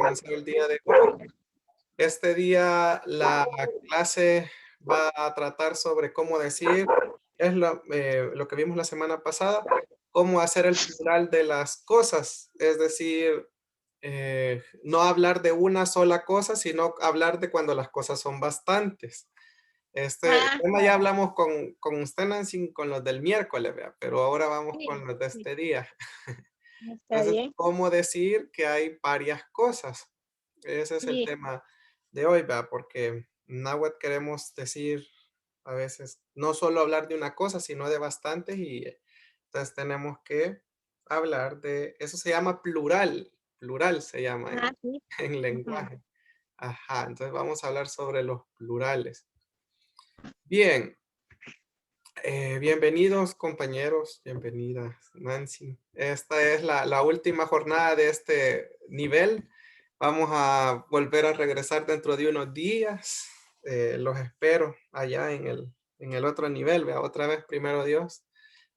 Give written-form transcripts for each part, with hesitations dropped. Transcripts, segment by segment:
comenzar el día de hoy. Este día la clase va a tratar sobre cómo decir, es lo que vimos la semana pasada, cómo hacer el plural de las cosas, es decir, no hablar de una sola cosa, sino hablar de cuando las cosas son bastantes. Este Ah, tema ya hablamos con usted, Nancy, con los del miércoles, ¿vea? Pero ahora vamos sí, con los de sí, este día. está Entonces, bien. ¿cómo decir que hay varias cosas? Ese es el Sí, tema de hoy, ¿verdad? Porque en náhuatl queremos decir a veces no solo hablar de una cosa, sino de bastantes y entonces tenemos que hablar de, eso se llama plural se llama sí. en Ujú. lenguaje. Ajá, entonces vamos a hablar sobre los plurales. Bien, bienvenidos compañeros, bienvenidas Nancy. Esta es la última jornada de este nivel. Vamos a volver a regresar dentro de unos días. Los espero allá en el otro nivel. Vea, otra vez, primero Dios,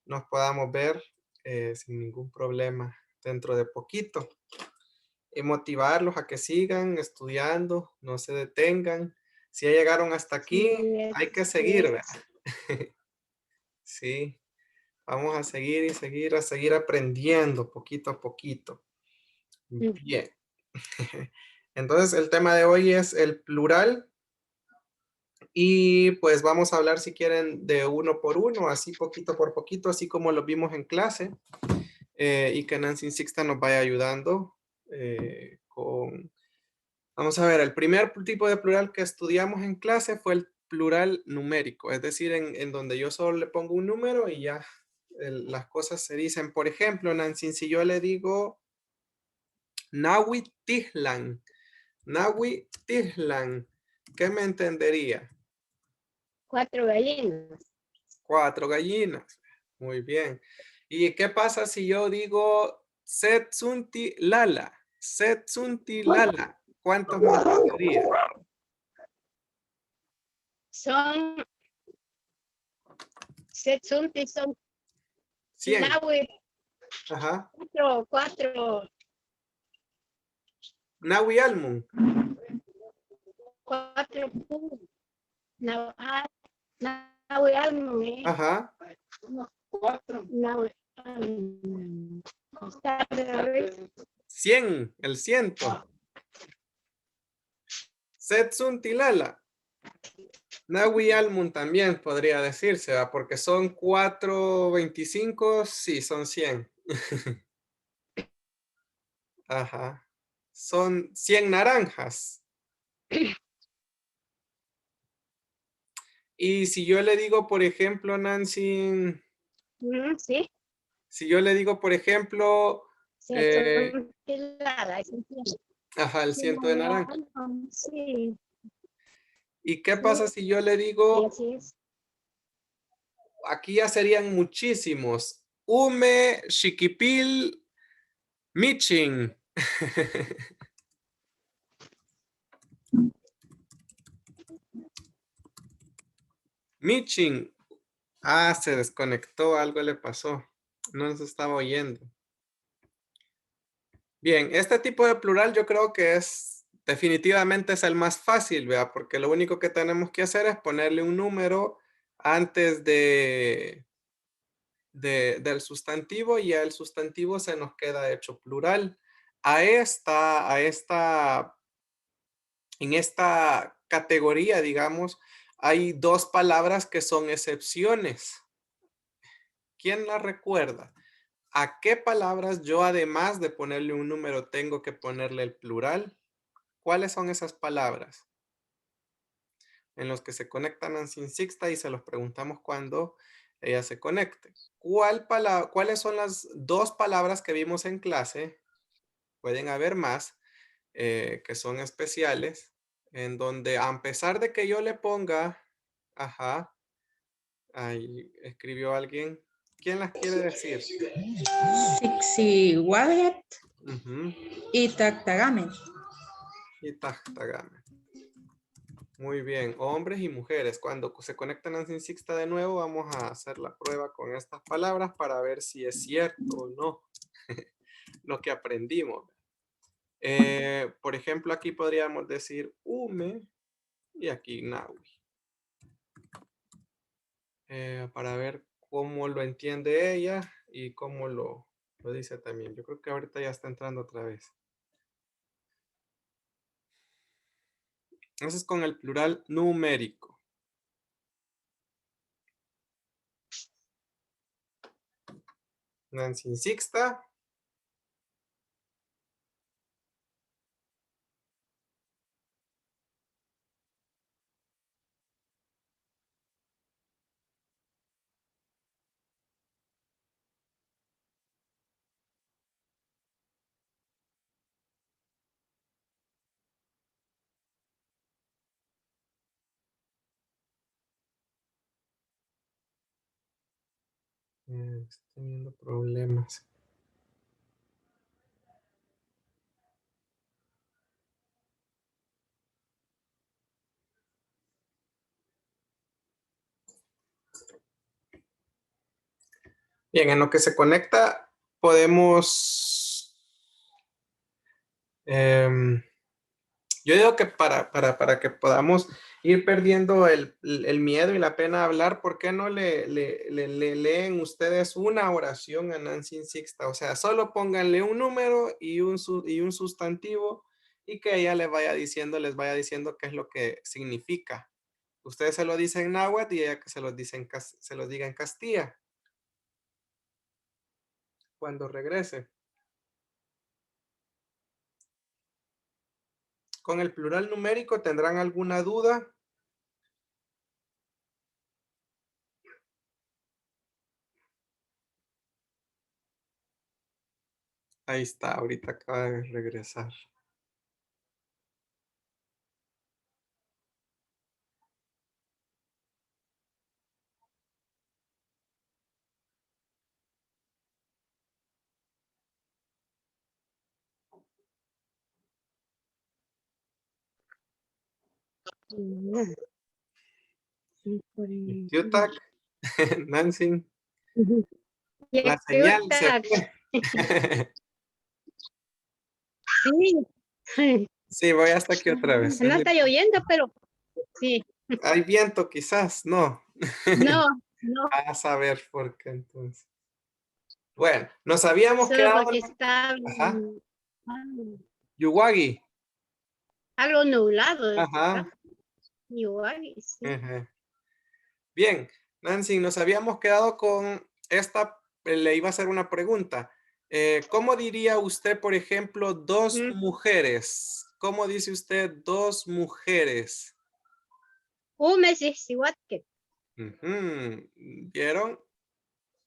nos podamos ver sin ningún problema dentro de poquito. Y motivarlos a que sigan estudiando, no se detengan. Si ya llegaron hasta Sí, aquí, hay que seguir, ¿verdad? Sí. Vamos a seguir y seguir, a seguir aprendiendo poquito a poquito. mm, Bien. Entonces, el tema de hoy es el plural y pues vamos a hablar si quieren de uno por uno, así poquito por poquito, así como lo vimos en clase y que Nancy Sixta nos vaya ayudando con... Vamos a ver, el primer tipo de plural que estudiamos en clase fue el plural numérico, es decir, en donde yo solo le pongo un número y ya las cosas se dicen. Por ejemplo, Nancy, si yo le digo Nahuitihlan, Nahuitihlan, ¿qué me entendería? 4 gallinas. 4 gallinas. Muy bien. ¿Y qué pasa si yo digo Setsunti Lala? Setsunti Lala, ¿cuántos me entendería? Son Setsunti, son 100. Nahui, Ajá. cuatro, Nahui Almun. cuatro, Nahui Almu, Ajá. Nahui, 100, el ciento. Setsunti Lala. Nahui Almun también podría decirse, ¿va? Porque son 425, sí, son 100. Ajá. Son 100 naranjas. Y si yo le digo, por ejemplo, Nancy, sí, si yo le digo, por ejemplo, Setsunti Lara, ajá, el ciento de naranja. sí, ¿Y qué sí, pasa si yo le sí, digo, así es. aquí ya serían muchísimos, Ume, Chiquipil, Michin? Michin. Ah, se desconectó, algo le pasó. No nos estaba oyendo. Bien, este tipo de plural yo creo que definitivamente es el más fácil, ¿vea? Porque lo único que tenemos que hacer es ponerle un número antes del sustantivo y ya el sustantivo se nos queda hecho plural. En esta categoría, digamos, hay dos palabras que son excepciones. ¿Quién las recuerda? ¿A qué palabras yo, además de ponerle un número, tengo que ponerle el plural? ¿Cuáles son esas palabras? En los que se conectan a Sin Sixta y se los preguntamos cuando ella se conecte. ¿Cuáles son las dos palabras que vimos en clase? Pueden haber más que son especiales, en donde a pesar de que yo le ponga, ajá, ahí escribió alguien. ¿Quién las quiere decir? Xixihualet Ujú. y Tactagame. Y Tactagame. Muy bien, hombres y mujeres. Cuando se conectan a Sin Sixta de nuevo, vamos a hacer la prueba con estas palabras para ver si es cierto o no lo que aprendimos. Por ejemplo, aquí podríamos decir ume y aquí nawi. Para ver cómo lo entiende ella y cómo lo dice también. Yo creo que ahorita ya está entrando otra vez. Entonces con el plural numérico. Nancy Sixta. Estoy teniendo problemas. Bien, en lo que se conecta podemos... yo digo que para que podamos ir perdiendo el miedo y la pena de hablar, ¿por qué no le leen ustedes una oración a Nancy Sixta? O sea, solo pónganle un número y un sustantivo y que ella les vaya diciendo qué es lo que significa. Ustedes se lo dicen en náhuatl y ella que se los diga en Castilla cuando regrese. Con el plural numérico, ¿tendrán alguna duda? Ahí está, ahorita acaba de regresar. Yutak, Nancy, la señal se Yutak. fue. Sí. Sí, voy hasta aquí otra vez. No está lloviendo, pero sí. Hay viento quizás, no. No, no. A saber por qué entonces. Bueno, nos habíamos Solo quedado... porque está Ajá, Yuwagi. algo nublado. Ajá. Igual, sí. Ajá. Bien, Nancy, nos habíamos quedado con esta, le iba a hacer una pregunta. ¿Cómo diría usted, por ejemplo, dos mujeres? ¿Cómo dice usted dos mujeres? Mes es igual que. Ujú, ¿vieron?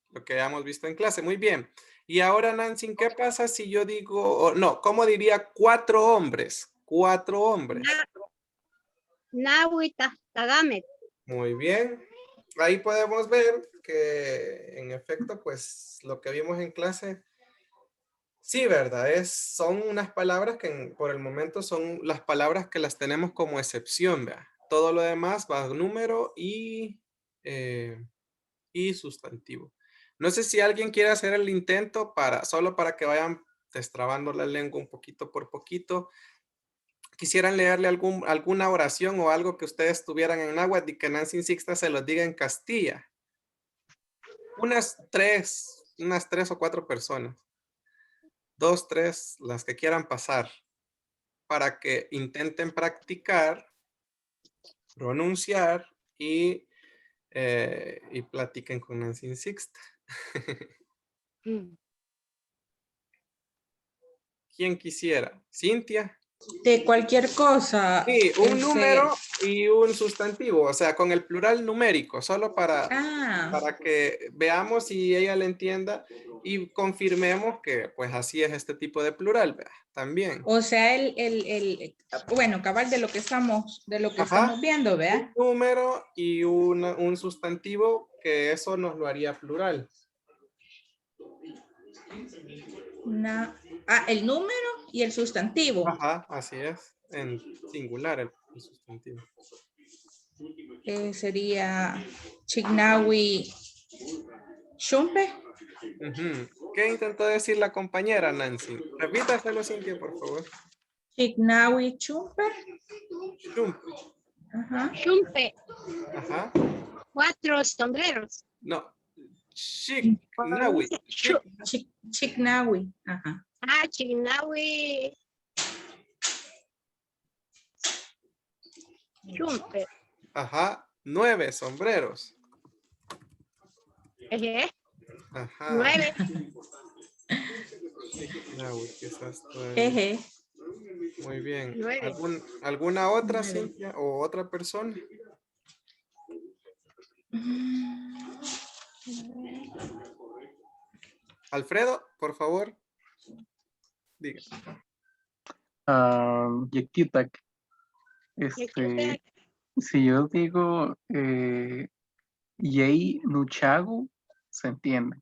Lo que habíamos visto en clase. Muy bien. Y ahora, Nancy, ¿qué pasa si yo digo, no, ¿cómo diría cuatro hombres? Cuatro hombres. Nahuita, Tagamet. Muy bien. Ahí podemos ver que, en efecto, pues lo que vimos en clase, sí, ¿verdad? Son unas palabras que por el momento son las palabras que las tenemos como excepción, ¿verdad? Todo lo demás va número y sustantivo. No sé si alguien quiere hacer el intento solo para que vayan destrabando la lengua un poquito por poquito. Quisieran leerle alguna oración o algo que ustedes tuvieran en náhuatl y que Nancy Sixta se los diga en Castilla. Unas tres o cuatro personas. Dos, tres, las que quieran pasar, para que intenten practicar, pronunciar y platiquen con Nancy Sixta. ¿Quién quisiera? ¿Cintia? De cualquier cosa. Sí, un número y un sustantivo, o sea, con el plural numérico, solo para que veamos si ella le entienda y confirmemos que pues así es este tipo de plural, ¿verdad? También. O sea, bueno, cabal de lo que estamos Ajá. viendo, ¿verdad? Un número y un sustantivo, que eso nos lo haría plural. El número y el sustantivo. Ajá, así es, en singular el sustantivo. Sería Chignawi Shumpe. ¿Qué intentó decir la compañera Nancy? Repítaselo, Cintia, por favor. Chignawi chumpe. Chumpe. Ajá. Chumpe. Ajá. 4 sombreros. No. Chignawi. Chignawi. Ajá. Chignawi. Chumpe. Ajá. 9 sombreros. Eje. Ajá. 9. Chignawi, quizás todavía. Jeje. Muy bien. 9. ¿Alguna otra, 9. Cintia, o otra persona? Alfredo, por favor. Diga. Yektitak. Si yo digo Yei Nuchagu, se entiende.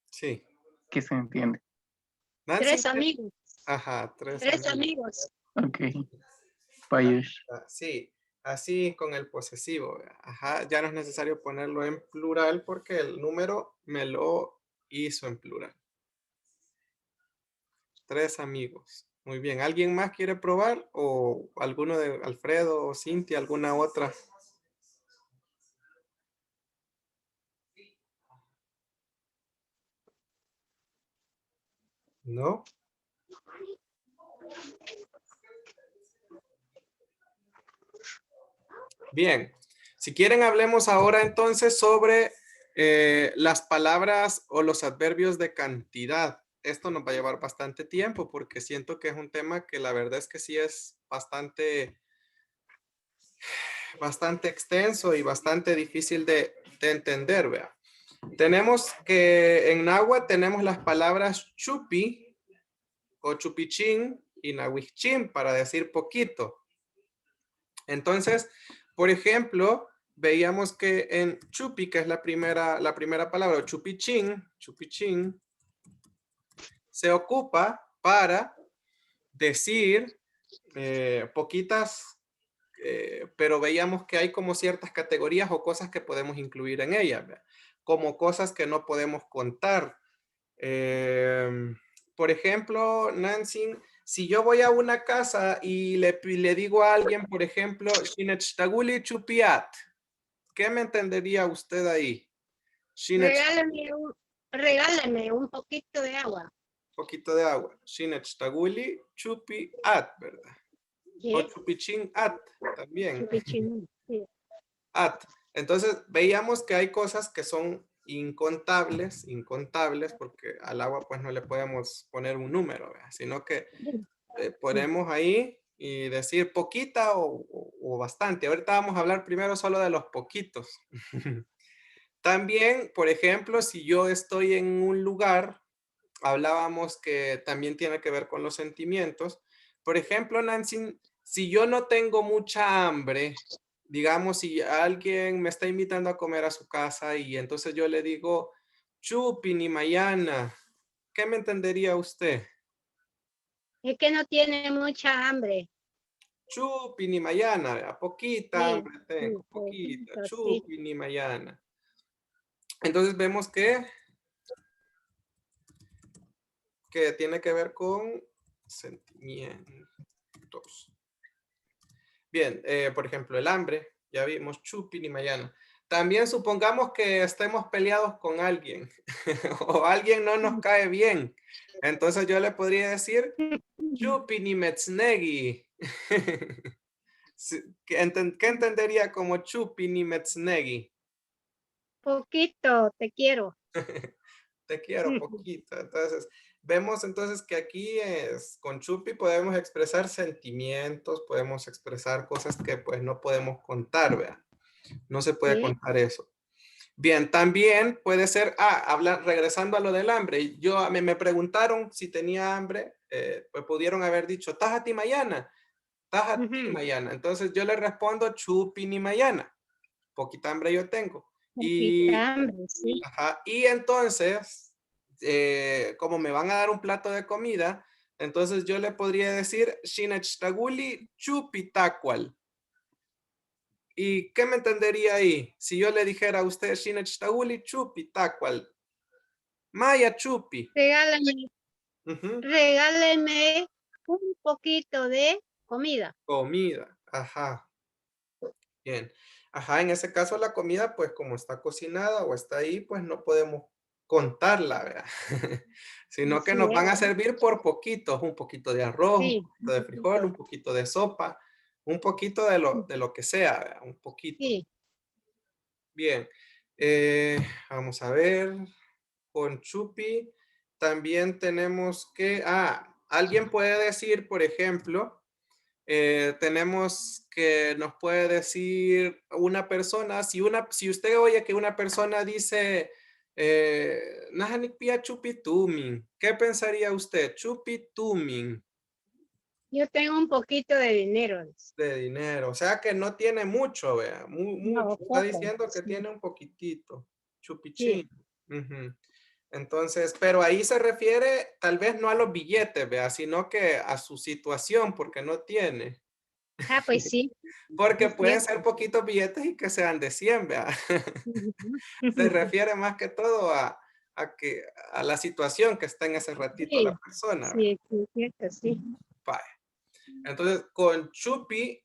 Sí. ¿Qué se entiende? Nancy, 3 amigos. Ajá, 3 3 amigos. amigos. Ok. Payush. Sí, así con el posesivo. Ajá, ya no es necesario ponerlo en plural porque el número me lo hizo en plural. 3 amigos. Muy bien. ¿Alguien más quiere probar? ¿O alguno de Alfredo o Cintia, alguna otra? ¿No? Bien. Si quieren, hablemos ahora entonces sobre las palabras o los adverbios de cantidad. Esto nos va a llevar bastante tiempo porque siento que es un tema que la verdad es que sí es bastante extenso y bastante difícil de entender, vea. Tenemos que en náhuatl tenemos las palabras chupi o chupichín y nahuichín para decir poquito. Entonces, por ejemplo, veíamos que en chupi, que es la primera palabra, o chupichín, se ocupa para decir poquitas, pero veíamos que hay como ciertas categorías o cosas que podemos incluir en ellas, ¿verdad? Como cosas que no podemos contar. Por ejemplo, Nancy, si yo voy a una casa y le digo a alguien, por ejemplo, "Shinechitaguli chupiat", ¿qué me entendería usted ahí? Regálame un poquito de agua. Poquito de agua. Shinechitaguli chupiat, ¿verdad? O Sí. chupichin at también. Chupichín. Sí. At. Entonces veíamos que hay cosas que son incontables, porque al agua pues no le podemos poner un número, ¿verdad? Sino que ponemos ahí y decir poquita o bastante. Ahorita vamos a hablar primero solo de los poquitos. También, por ejemplo, si yo estoy en un lugar, hablábamos que también tiene que ver con los sentimientos. Por ejemplo, Nancy, si yo no tengo mucha hambre, digamos, si alguien me está invitando a comer a su casa y entonces yo le digo, chupi ni mañana, ¿qué me entendería usted? Es que no tiene mucha hambre. Chupi ni mañana, poquita Sí, hambre tengo, sí, poquita, sí. chupi ni mañana. Entonces vemos que tiene que ver con sentimientos. Bien, por ejemplo, el hambre, ya vimos chupi ni mañana. También supongamos que estemos peleados con alguien o alguien no nos cae bien. Entonces yo le podría decir chupi ni metznegi. ¿Qué entendería como chupi ni metznegi? Poquito, te quiero. Te quiero poquito. Entonces, vemos entonces que aquí con chupi podemos expresar sentimientos, podemos expresar cosas que pues no podemos contar, ¿verdad? No se puede Sí. contar eso. Bien, también puede ser, regresando a lo del hambre, me preguntaron si tenía hambre, pues pudieron haber dicho, tajati mañana, tajati mañana. Entonces yo le respondo, chupi ni mañana, poquita hambre yo tengo. Poquita hambre, sí. Ajá, y entonces, como me van a dar un plato de comida, entonces yo le podría decir, shinachitaguli chupi tacual. ¿Y qué me entendería ahí? Si yo le dijera a usted, Shinachitaguli chupi tacual, Maya Chupi. Regálame, Ujú. regáleme un poquito de comida. Comida. Ajá. Bien. Ajá, en ese caso la comida, pues como está cocinada o está ahí, pues no podemos contarla, ¿verdad? Sino que Así nos van a es. servir por poquitos, un poquito de arroz, un Sí, poquito de frijol, un poquito de sopa, un poquito de lo que sea, ¿verdad? Un poquito. sí. Bien. Vamos a ver. Con Chupi también tenemos que, alguien puede decir, por ejemplo, tenemos que nos puede decir una persona, si usted oye que una persona dice, "Najanik pia chupi tumin", ¿qué pensaría usted? Chupi tumin Yo tengo un poquito de dinero. de dinero, o sea que no tiene mucho, vea, No, mucho, está poco. diciendo que Sí, tiene un poquitito, sí. chupichín. Ujú. Entonces, pero ahí se refiere tal vez no a los billetes, vea, sino que a su situación, porque no tiene. Ah, pues sí, Porque es pueden ser cierto. poquitos billetes y que sean de 100, vea. Ujú. Se refiere más que todo a la situación que está en ese ratito la Sí, persona, vea. sí, sí, es cierto, sí. Vaya. Entonces, con Chupi,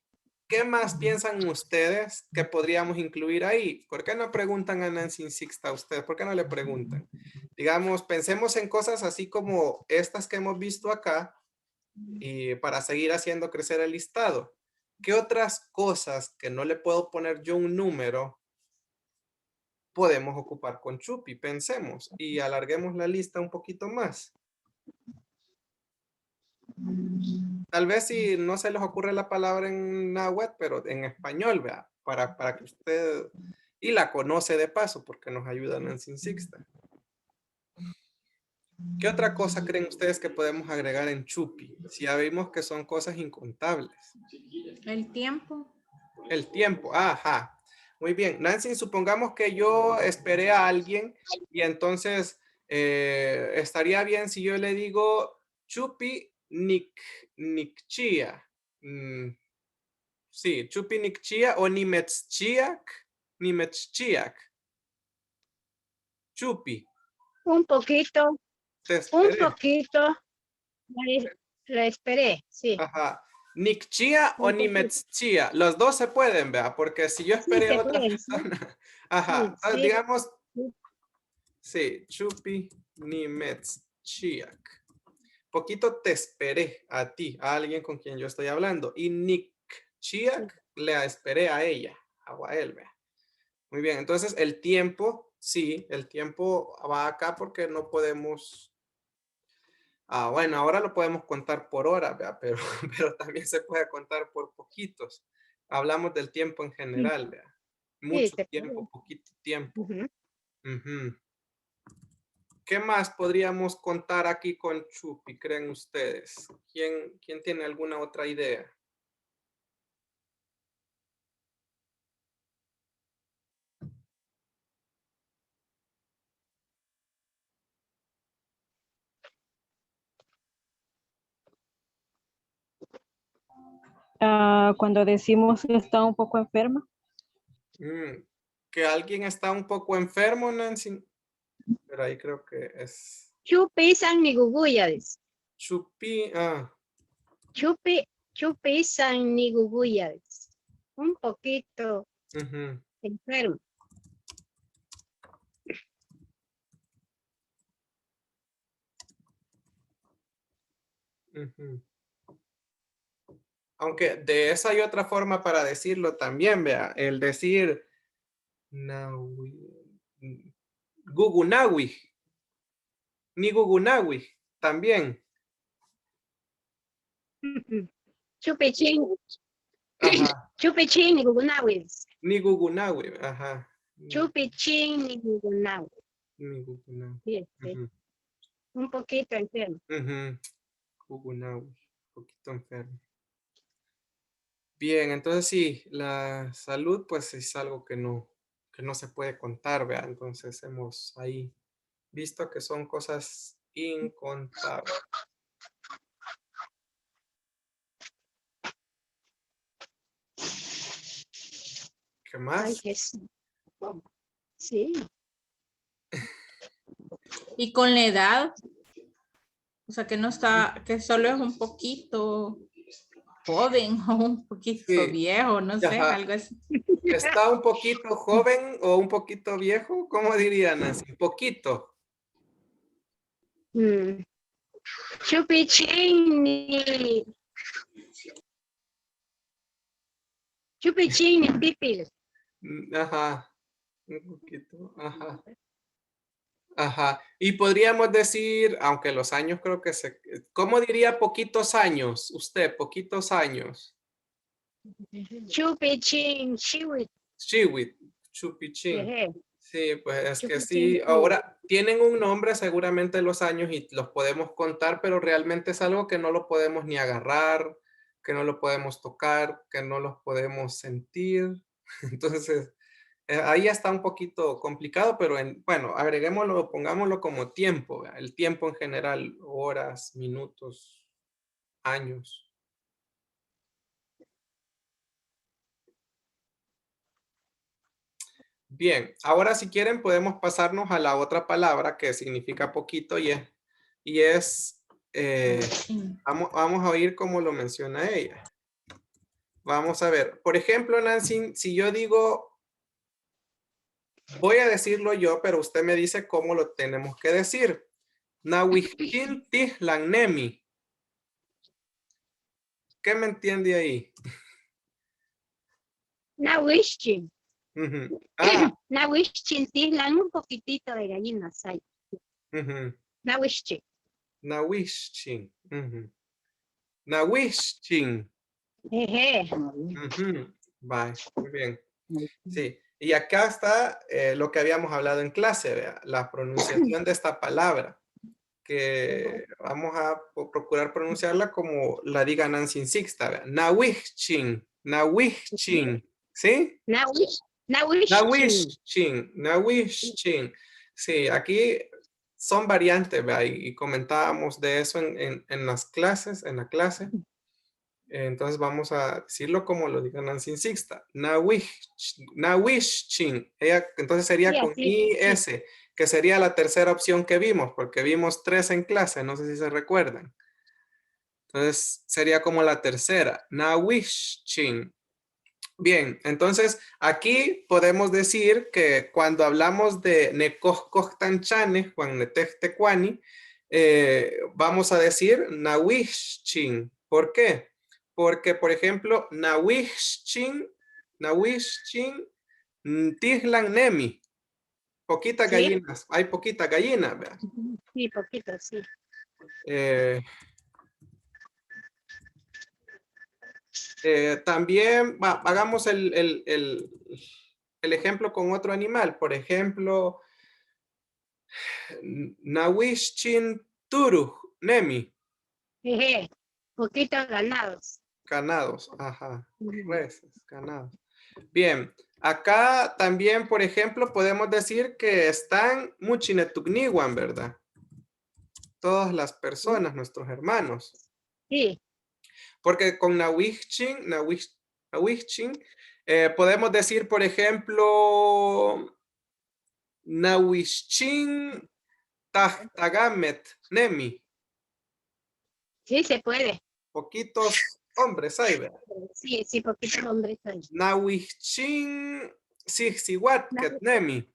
¿qué más piensan ustedes que podríamos incluir ahí? ¿Por qué no preguntan a Nancy Sixta a ustedes? ¿Por qué no le preguntan? Digamos, pensemos en cosas así como estas que hemos visto acá y para seguir haciendo crecer el listado. ¿Qué otras cosas que no le puedo poner yo un número podemos ocupar con Chupi? Pensemos y alarguemos la lista un poquito más. Tal vez si no se les ocurre la palabra en náhuatl, pero en español, vea, para que usted, y la conoce de paso, porque nos ayuda Nancy Sixta. ¿Qué otra cosa creen ustedes que podemos agregar en Chupi? Si ya vimos que son cosas incontables. El tiempo. El tiempo, ajá. Muy bien. Nancy, supongamos que yo esperé a alguien y entonces estaría bien si yo le digo Chupi Nikchia. Sí, Chupi Nikchia o Nimetzchiak. Chupi, Un poquito, te un esperé. poquito. La, la esperé, sí. Ajá. Nikchia o Un poquito. Nimetzchia. Los dos se pueden, vea, porque si yo Sí, esperé a se otra puede, sí. persona. Ajá. Sí, Entonces, sí, digamos, sí. sí, Chupi Nimetzchiak. Poquito te esperé a ti, a alguien con quien yo estoy hablando. Y Sí. Nikchiak le esperé a ella, a él, vea. Muy bien, entonces el tiempo, sí, el tiempo va acá porque no podemos. Bueno, ahora lo podemos contar por hora, ¿vea? Pero, pero también se puede contar por poquitos. Hablamos del tiempo en Sí, general, ¿vea? sí, Mucho se puede. tiempo, poquito tiempo. Ujú. Ujú. ¿Qué más podríamos contar aquí con Chupi, creen ustedes? ¿Quién tiene alguna otra idea? Cuando decimos que está un poco enferma. Mm, que alguien está un poco enfermo, Nancy, pero ahí creo que es Chupi san ni guguyades. Chupi. Chupi, chupi san ni guguyades. Un poquito Ujú, enfermo. ujú. Aunque de esa hay otra forma para decirlo también, vea, el decir Nawi, Gugunawi, ni Gugunawi, también. Chupi chin, Ajá, chupi chin ni gugunawis. ni Gugunawi, ajá. Chupi chin ni gugunawis. Ni Gugunawi. Sí, sí. Ujú, Un poquito enfermo. ujú, Gugunawi, un poquito enfermo. Bien, entonces sí, la salud pues es algo que no se puede contar, vea. Entonces hemos ahí visto que son cosas incontables. ¿Qué Ay, más? Jesús. Sí. Y con la edad, o sea, que no está, que solo es un poquito joven o un poquito Sí. viejo, no sé, Ajá. algo así. ¿Está un poquito joven o un poquito viejo? ¿Cómo diría Nancy? Poquito. Chupichini. Chupichini, pipil. Ajá. Un poquito. Ajá. Ajá. Y podríamos decir, aunque los años creo que se... ¿Cómo diría poquitos años? Usted, poquitos años. Chupichin, chiwit. Chiwit, chupichín. Jeje. Sí, pues es que Chupichín, sí. Ahora tienen un nombre seguramente los años y los podemos contar, pero realmente es algo que no lo podemos ni agarrar, que no lo podemos tocar, que no los podemos sentir. Entonces, ahí está un poquito complicado, pero bueno, agreguémoslo, pongámoslo como tiempo, ¿verdad? El tiempo en general, horas, minutos, años. Bien, ahora si quieren podemos pasarnos a la otra palabra que significa poquito vamos a oír cómo lo menciona ella. Vamos a ver, por ejemplo, Nancy, si yo digo, voy a decirlo yo, pero usted me dice cómo lo tenemos que decir. Nahuichin tihlagnemi. ¿Qué me entiende ahí? Nahuichin. Ujú. Ah, Nahuichin, tislan un poquitito de gallinas hay. ujú. Nahuichin. Nahuichin. Ujú. Nahuichin. Jeje. Ujú. Bye, muy bien. Sí, y acá está lo que habíamos hablado en clase, vea, la pronunciación de esta palabra, que vamos a procurar pronunciarla como la diga Nancy Sixta, vea. Nahuichin, Nahuichin, ¿sí? Nahuichin. Nahuichin, Nahuichin. Sí, aquí son variantes, vea, y comentábamos de eso en las clases, en la clase. Entonces vamos a decirlo como lo diga Nancy Sixta. Nahuichin. Entonces sería Sí, con así, IS, que sería la tercera opción que vimos, porque vimos 3 en clase, no sé si se recuerdan. Entonces sería como la tercera. Nahuichin. Bien, entonces aquí podemos decir que cuando hablamos de Necohcohtanchane, Juan Netectecuani, vamos a decir Nahuichin. ¿Por qué? Porque, por ejemplo, Nahuichin, Tihlan Nemi, poquitas sí. gallinas, hay poquitas gallinas, ¿verdad? Sí, poquito, sí. También hagamos el ejemplo con otro animal. Por ejemplo, Nahuichin Turuj Nemi. Jeje. Poquitos ganados. Ganados. Ajá. Reses, ganados. Bien. Acá también, por ejemplo, podemos decir que están Muchinetukniwan, ¿verdad? Todas las personas, nuestros hermanos. Sí. Porque con Nahuichin, podemos decir, por ejemplo, Nahuichin Tahtagamet Nemi. Sí, se puede. Poquitos hombres hay, ¿verdad? Sí, sí, poquitos hombres hay. Nahuichin Sihsihuatket Nemi.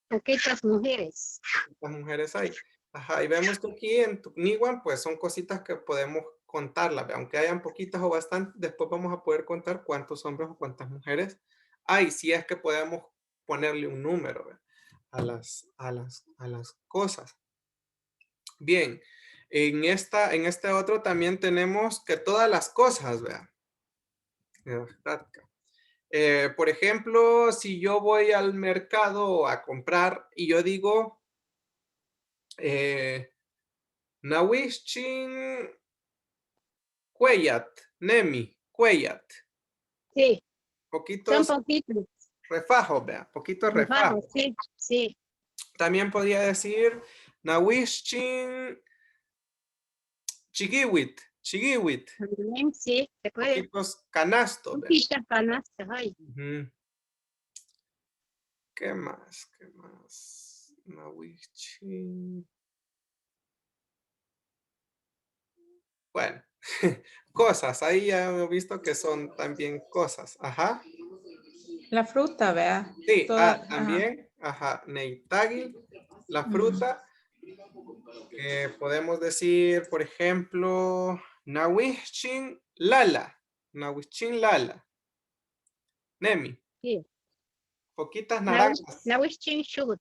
Poquitas mujeres. Las mujeres hay. Ajá, y vemos que aquí en Tukniwan, pues son cositas que podemos contarlas, ¿ve? Aunque hayan poquitas o bastantes, después vamos a poder contar cuántos hombres o cuántas mujeres hay, si es que podemos ponerle un número, ¿ve? A las cosas. Bien, en este otro también tenemos que todas las cosas, vean. Por ejemplo, si yo voy al mercado a comprar y yo digo, Nahuichin Cuellat, Nemi, Cuellat. Sí, son Poquitos poquitos. refajos, vea, poquitos refajos. Bajos, sí, sí. También podría decir Nahuichin Chiquiwit, Chiquiwit. También, sí, se puede. Poquitos canastos, vea. Poquitas canastas hay. Ujú. ¿Qué más? ¿Qué más? Nahuichin. Bueno, cosas. Ahí ya hemos visto que son también cosas. Ajá. La fruta, vea. Sí, Toda, ajá. también. Ajá. Neitagil, la fruta. Podemos decir, por ejemplo, Nahuichin Lala. Nahuichin Lala. Nemi. Sí. Poquitas naranjas. Nahuichin Shut.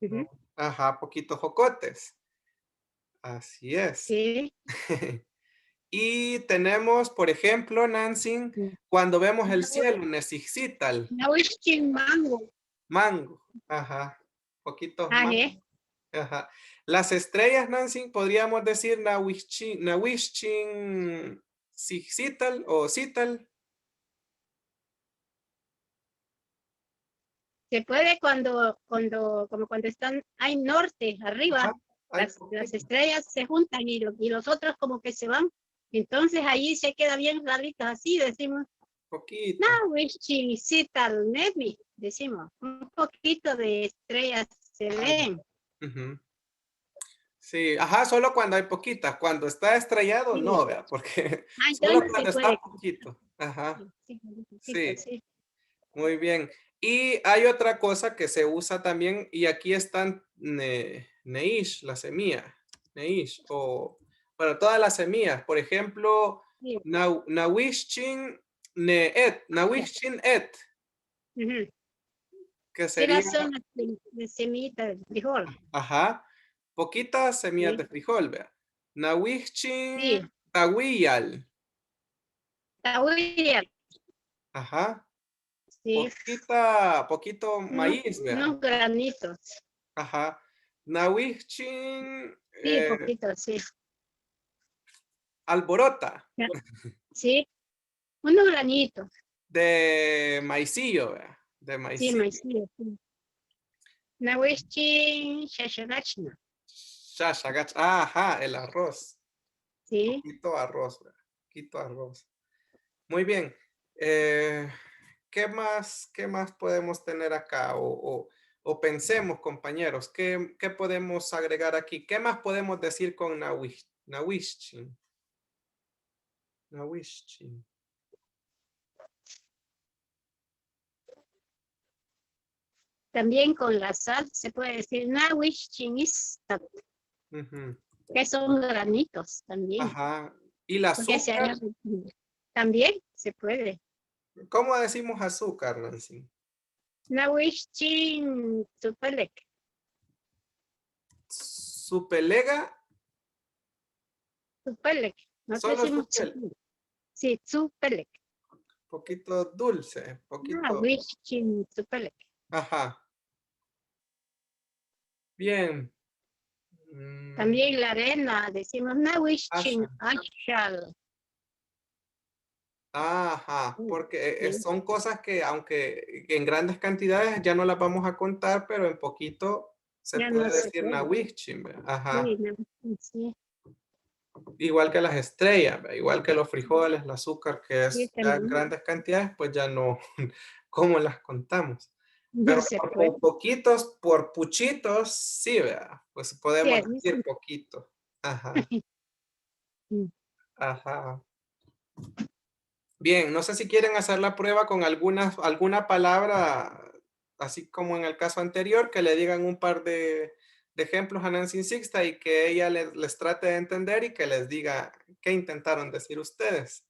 Ujú. Ajá, poquitos jocotes. Así es. Sí. Y tenemos, por ejemplo, Nancy, Sí. cuando vemos el cielo, Nesixital, Nahuichin Mango. mango. Ajá, poquitos Ah, mango. Ajá. Las estrellas, Nancy, podríamos decir Nahuichin Sixital o Cital. Se puede como cuando están, hay norte, arriba, Ajá, hay las poquito. estrellas se juntan y los otros como que se van. Entonces ahí se queda bien rarito, así decimos, Poquito. Nahuichin Sital Nemi, decimos, un poquito de estrellas se ven. Ujú. Sí, ajá, solo cuando hay poquitas. Cuando está estrellado, Sí. no, vea, porque Ah, solo entonces cuando se está puede. poquito. Ajá, Sí, sí. sí. Muy bien. Y hay otra cosa que se usa también, y aquí están neish, la semilla, neish, o bueno, todas las semillas. Por ejemplo, Sí. nawishin neet, nawishin et, Ujú. que Sí, sería, las son de semillita de frijol. ajá, poquitas semillas Sí. de frijol, vea. Nawishin Sí. tawiyal, Tahuilla, ajá, sí. poquito Unos, maíz, vea. unos granitos. Ajá. Nawishin Sí, poquito, sí. alborota Ya. Sí, unos granitos. de maicillo, vea, de Sí, maicillo. maicillo, sí. Nahuichin shashagachna. Shashagach. Ajá, el arroz. Sí. Poquito arroz, vea. Poquito arroz. Muy bien. Eh, qué más podemos tener acá? O pensemos, compañeros, ¿qué podemos agregar aquí? ¿Qué más podemos decir con Nawishin? Nawishin. También con la sal se puede decir Nahuichin istat, Ujú. que son granitos también. Ajá. ¿Y el Porque se azúcar? agarra- también se puede. ¿Cómo decimos azúcar, Nancy? Nahuichin tupelek. Supelega, Tupelek. Nosotros solo decimos supel. tupelek. Sí, tupelek. Poquito dulce, poquito. Nahuichin tupelek. Ajá. Bien. Mm, También la arena, decimos Nahuichin asha. ashal. Ajá, porque Sí, son cosas que aunque en grandes cantidades ya no las vamos a contar, pero en poquito se ya no puede se decir puede. nahuichin, ¿ve? Ajá. Sí, Nahuichin, sí, Igual que las estrellas, ¿ve? Igual que los frijoles, el azúcar, que sí, es ya en también. grandes cantidades, pues ya no, ¿cómo las contamos? No Pero se puede. por poquitos, por puchitos, sí, vea, pues Sí, podemos así decir sí. poquito. Ajá, Mm. ajá. Bien, no sé si quieren hacer la prueba con alguna palabra, así como en el caso anterior, que le digan un par de ejemplos a Nancy Sixta y que ella les trate de entender y que les diga qué intentaron decir ustedes.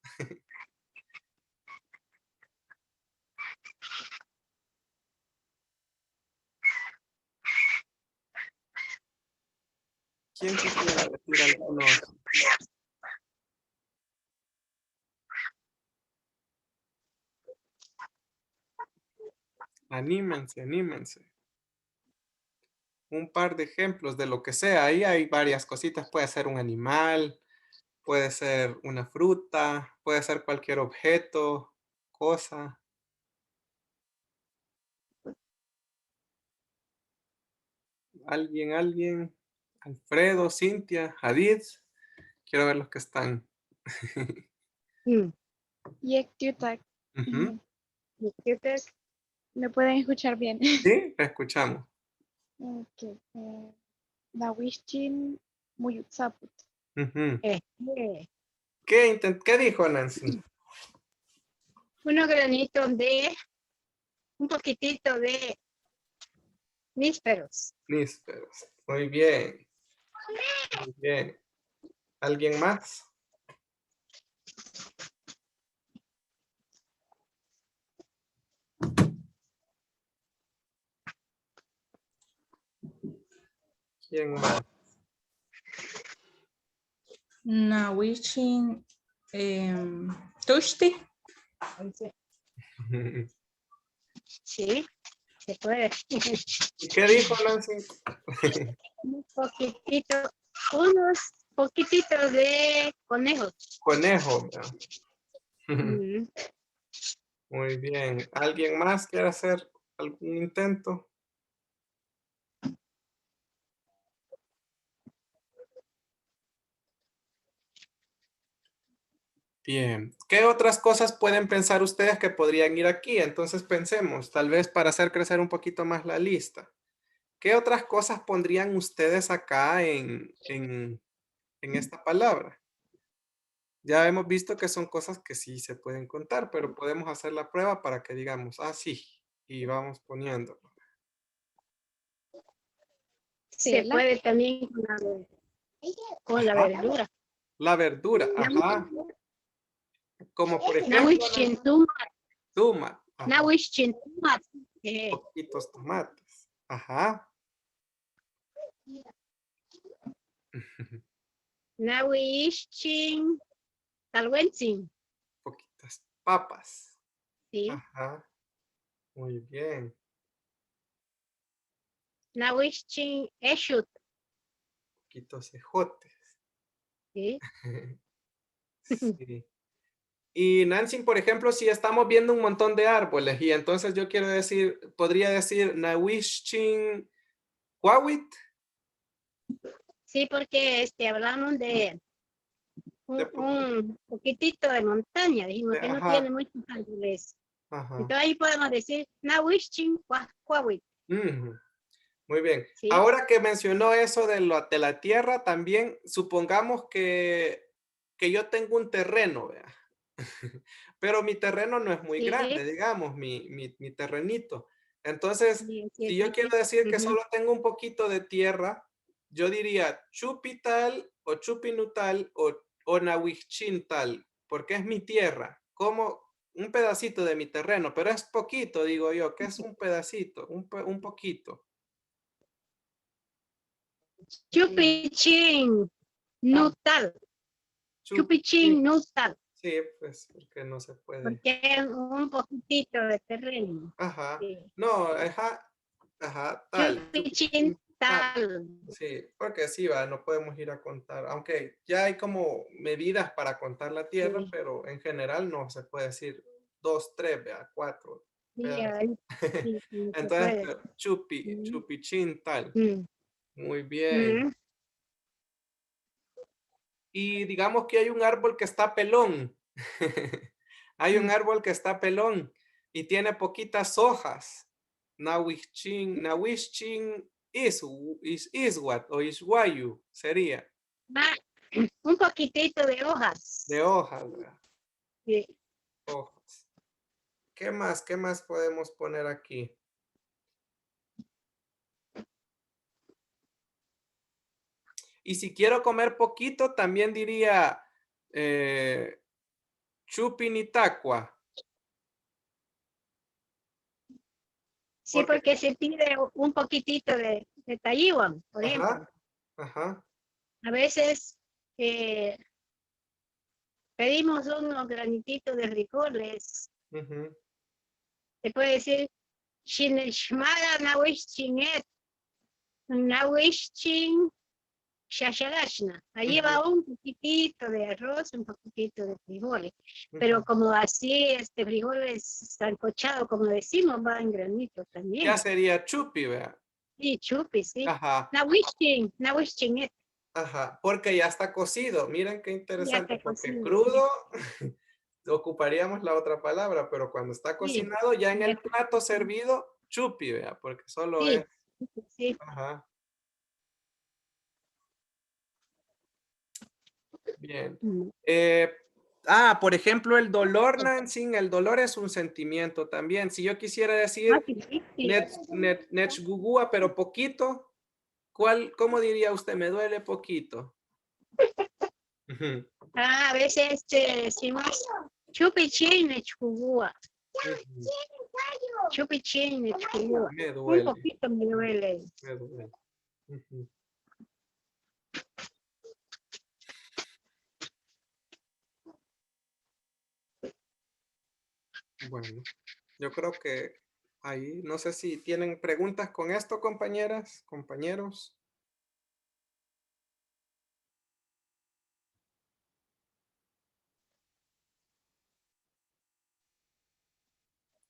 ¿Quién quisiera decir algunos? Anímense, anímense. Un par de ejemplos de lo que sea. Ahí hay varias cositas. Puede ser un animal, puede ser una fruta, puede ser cualquier objeto, cosa. Alguien. Alfredo, Cintia, Hadid. Quiero ver los que están. Mm. Yektutak. Ujú. ¿Y qué te- ¿Me pueden escuchar bien? Sí, escuchamos. Okay. Nawishin muyutsaput. Ujú. Este, ¿Qué dijo Nancy? unos granitos de, un poquitito de nísperos. Nísperos. Muy bien. Muy bien. ¿Alguien más? ¿Quién más? Nawishin Tushti. Entonces, sí, se puede. ¿Qué dijo Nancy? Un poquitito, unos poquititos de conejos. Conejo. ¿verdad? Mm, Muy bien. ¿Alguien más quiere hacer algún intento? Bien. ¿Qué otras cosas pueden pensar ustedes que podrían ir aquí? Entonces pensemos, tal vez para hacer crecer un poquito más la lista. ¿Qué otras cosas pondrían ustedes acá en esta palabra? Ya hemos visto que son cosas que sí se pueden contar, pero podemos hacer la prueba para que digamos, ah, sí, y vamos poniendo. se Tela. puede también con la Ajá. verdura. La verdura, ajá. Como por ejemplo, Nahuichintuma, tuma, ajá, nahuichintuma, poquitos tomates, ajá. nahuichin, talwentzin, Poquitas papas, sí, ajá. Muy bien. nahuichin eshut, Poquitos ejotes. sí, Sí. Y Nancy, por ejemplo, si estamos viendo un montón de árboles y entonces yo quiero decir, podría decir Nahuichin Huawit, sí, porque hablamos de de poquito. un poquitito de montaña, dijimos que no tiene Ajá, muchos árboles. ajá. Entonces ahí podemos decir nahuichin huahuit, Ujú. Muy bien. sí, Ahora que mencionó eso de la tierra, también supongamos que yo tengo un terreno, ¿vea? Pero mi terreno no es muy sí, grande, digamos, mi terrenito. Entonces, sí, si sí, yo quiero sí, decir que ujú. solo tengo un poquito de tierra, yo diría chupital o chupinutal o nahuichintal, porque es mi tierra, como un pedacito de mi terreno, pero es poquito, digo yo, que es un pedacito, un poquito. Chupichin, nutal, chupichin, Sí, nutal, sí, pues porque no se puede. porque es un poquitito de terreno. Ajá. Sí. No, ajá, tal. Chupichin, Tal. tal. Sí, porque sí, va, no podemos ir a contar. Aunque ya hay como medidas para contar la tierra, Sí, pero en general no se puede decir 2, 3, vea, 4 sí, pedazos. ahí sí, sí, se Entonces, puede. Mm, chupichín, tal. mm, Muy bien. mm. Y digamos que hay un árbol que está pelón. Hay un Mm. árbol que está pelón y tiene poquitas hojas. Nahuichin iswat o iswayu sería Va, un poquitito de de hojas. hojas, ¿verdad? Sí. Hojas. ¿Qué más? ¿Qué más podemos poner aquí? Y si quiero comer poquito, también diría chupinitacua. Sí, Porque, porque se pide un poquitito de Taiwán, por ejemplo. ajá, ajá. A veces eh, pedimos unos granititos de frijoles. Ujú, Se puede decir, Shineshmara Nahuichinет, Nahuichin Shasharashna. Allí ujú, va un poquitito de arroz, un poquitito de frijoles. Pero ujú. como así, frijoles sancochado, como decimos, va en granitos Ya también. sería chupi, ¿verdad? Sí, chupi, sí. Ajá. Nahuichin, Ajá, porque ya está cocido. Miren qué ya interesante, está porque cocido. crudo ocuparíamos la otra palabra, pero cuando está Sí, cocinado ya en ya el está plato cocido. servido, chupi, vea, porque solo es Sí, Sí. Ajá. Bien. Por ejemplo, el dolor, Nancy, el dolor es un sentimiento también. Si yo quisiera decir Más difícil. nechgugua, pero poquito, ¿cómo diría usted? Me duele poquito. Ujú. A veces decimos chupichín nechugua. Ujú. Chupichín nechugua. Me Un duele, poquito me duele. me duele. Ujú. Bueno, yo creo que ahí, no sé si tienen preguntas con esto, compañeras, compañeros.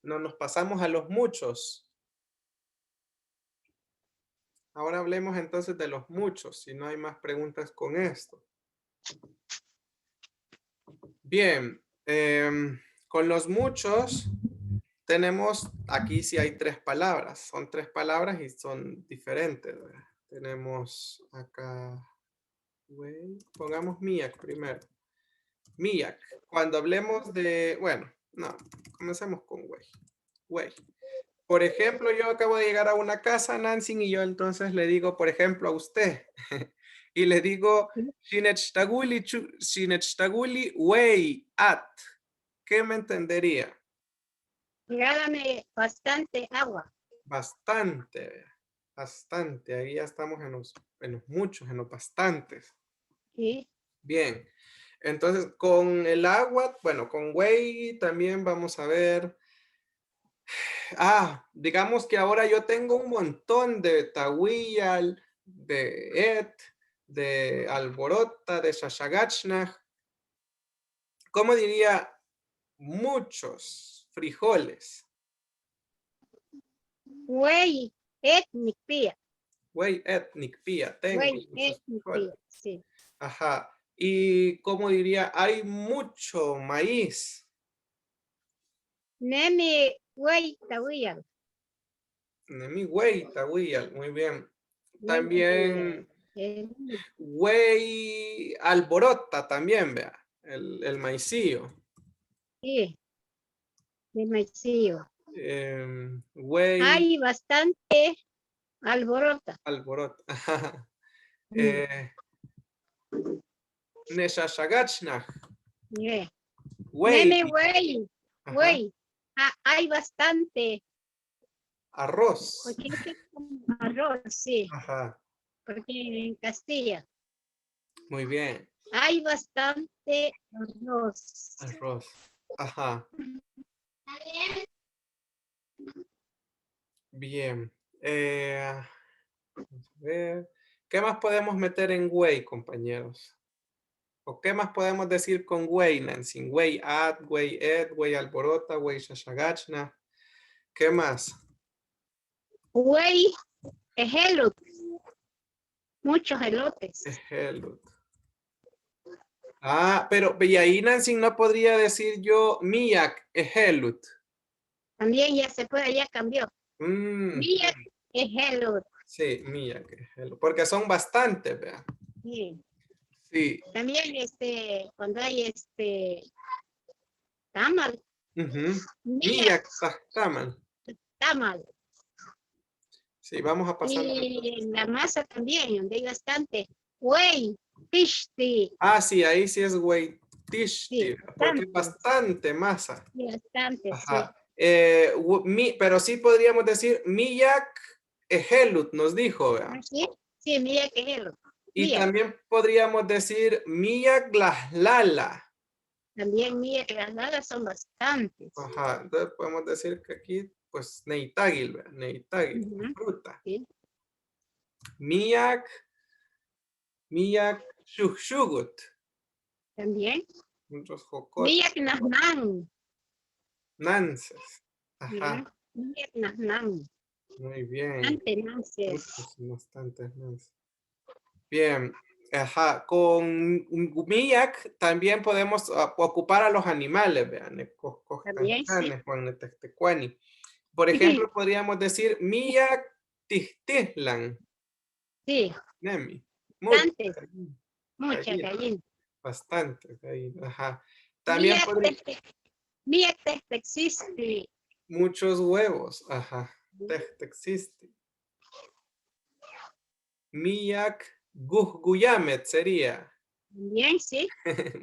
No nos pasamos a los muchos. Ahora hablemos entonces de los muchos, si no hay más preguntas con esto. Bien, con los muchos tenemos, aquí sí hay 3 palabras, son 3 palabras y son diferentes, ¿verdad? Tenemos acá, pongamos Miak primero. Miak, cuando hablemos de, bueno, no, comencemos con güey. Por ejemplo, yo acabo de llegar a una casa, Nancy, y yo entonces le digo, por ejemplo, a usted, y le digo, Shinechitaguli wey at. ¿Qué me entendería? Regálame bastante agua. Bastante, bastante. Ahí ya estamos en los muchos, en los bastantes. Sí. Bien. Entonces, con el agua, bueno, con wey también vamos a ver. Digamos que ahora yo tengo un montón de Tawiyal, de Et, de Alborota, de Shashagachnach. ¿Cómo diría? Muchos frijoles. Güey, etnic pía. Güey, etnic pía, tengo Güey, muchos etnic frijoles. pía. Sí. Ajá. ¿Y cómo diría? Hay mucho maíz. Nemi, güey, tawiyal. Mi güey, Tawiyal, muy bien. Nemi, También eh, güey, alborota también, vea. El maicillo. sí, de maicillo. Güey, Hay bastante alborota. alborota. Mm, Neshashagachnach. yeah. Güey. Nemi, güey, Ajá. güey. Hay bastante. Arroz. Porque es como arroz, sí. Ajá. Porque en Castilla Muy bien. hay bastante arroz. Arroz. Ajá. Bien. Vamos a ver. ¿Qué más podemos meter en güey, compañeros? ¿O qué más podemos decir con güey, Nancy? Güey at, güey ed, güey alborota, güey shashagachna. ¿Qué más? Güey, ejelot. Muchos elotes. Ejelut. Pero y ahí Nancy no podría decir yo miak ejelut. También ya se puede, ya cambió. Mm, Mía ejelot. sí, miak ejelut. Porque son bastantes, vea. Sí. Sí. También cuando hay tamal. Ujú. Mía Miak tahtamal. tamal. Sí, vamos a pasar. Y la masa también, donde hay bastante. Güey, pishti. Sí, ahí sí es güey tishti, Sí, porque bastante. es bastante masa. Sí, bastante, Ajá. Pero sí podríamos decir miyak ejelut, nos dijo, sí. ¿verdad? ¿Sí? Sí, mía que ejelot. Y Mía. también podríamos decir miyak lahlala. También mía que las dadas son bastantes. Ajá, entonces podemos decir que aquí, pues, neitagil, ¿verdad? Neitagil, Ujú. fruta. Sí. Miyak shugshugut. También. Muchos jocot, Mía que nasnan. nances. Ajá, Mía que nasnan. muy bien. Antes. Muchos, bastantes nances. Bien, ajá. Con miyak también podemos ocupar a los animales, vean, También, sí. Por ejemplo, podríamos decir miyak Tihlan. Sí, Nemi. bastantes, Gallina, muchas gallina, gallinas. bastante gallina, ajá. También podría, Mía existe. muchos huevos, ajá. Existe. Miyak guyamet sería. Bien, sí,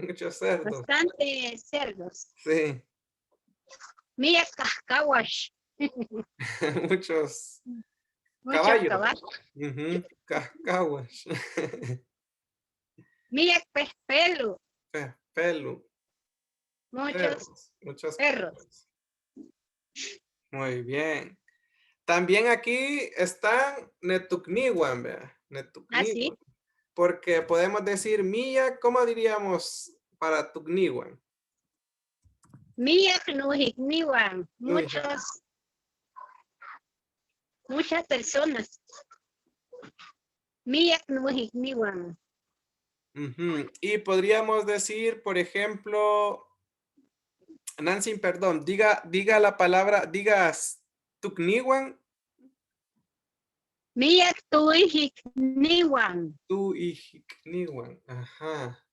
Muchos cerdos. bastantes cerdos. Sí. Mía cascaguas. Muchos Muchos caballos. caballos. Ujú, cascaguas. Mía pelo. Pelu. Muchos Perros. Muchos perros. perros. Muy bien. También aquí están Netukniwan, vea. Ah, sí. Netukniwan. Porque podemos decir Mía, ¿cómo diríamos para Tukniwan? Mía Nujigniwan. Nuija. Muchas personas. Mía Nujigniwan. Ujú. Y podríamos decir, por ejemplo, Nancy, perdón, diga la palabra, digas Tukniwan, Mía Tuijigniwan. tú y Hikniwan. Ajá.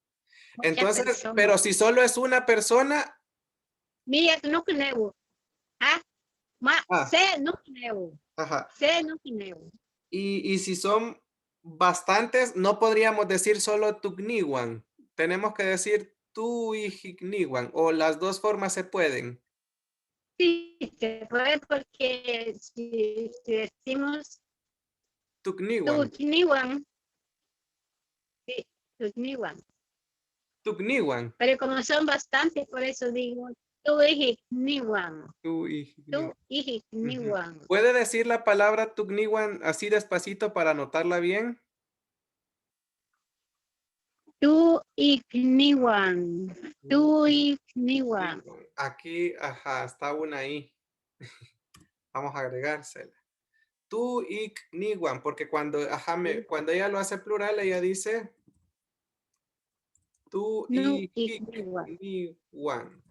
Muchas Entonces, personas. pero si solo es una persona, Mía Nukneu. Ah, ah, se Nukneu. ajá. Se Nukneu. Y si son bastantes, no podríamos decir solo Tukniwan. Tenemos que decir tú y Hikniwan, o las dos formas se pueden. Sí, se puede porque si decimos Tukniwan, Tukniwan, sí, Tukniwan. Tukniwan, Pero como son bastantes, por eso digo Tuijigniwan. tú y Hikniwan. Ujú. Tuijigniwan. ¿Puede decir la palabra Tukniwan así despacito para anotarla bien? Tuijigniwan. Tuijigniwan. Aquí, ajá, está una ahí. Vamos a agregársela. Tú y Niwan, porque cuando, ajá, cuando ella lo hace plural, ella dice tú y Nuijigniwan. Niwan.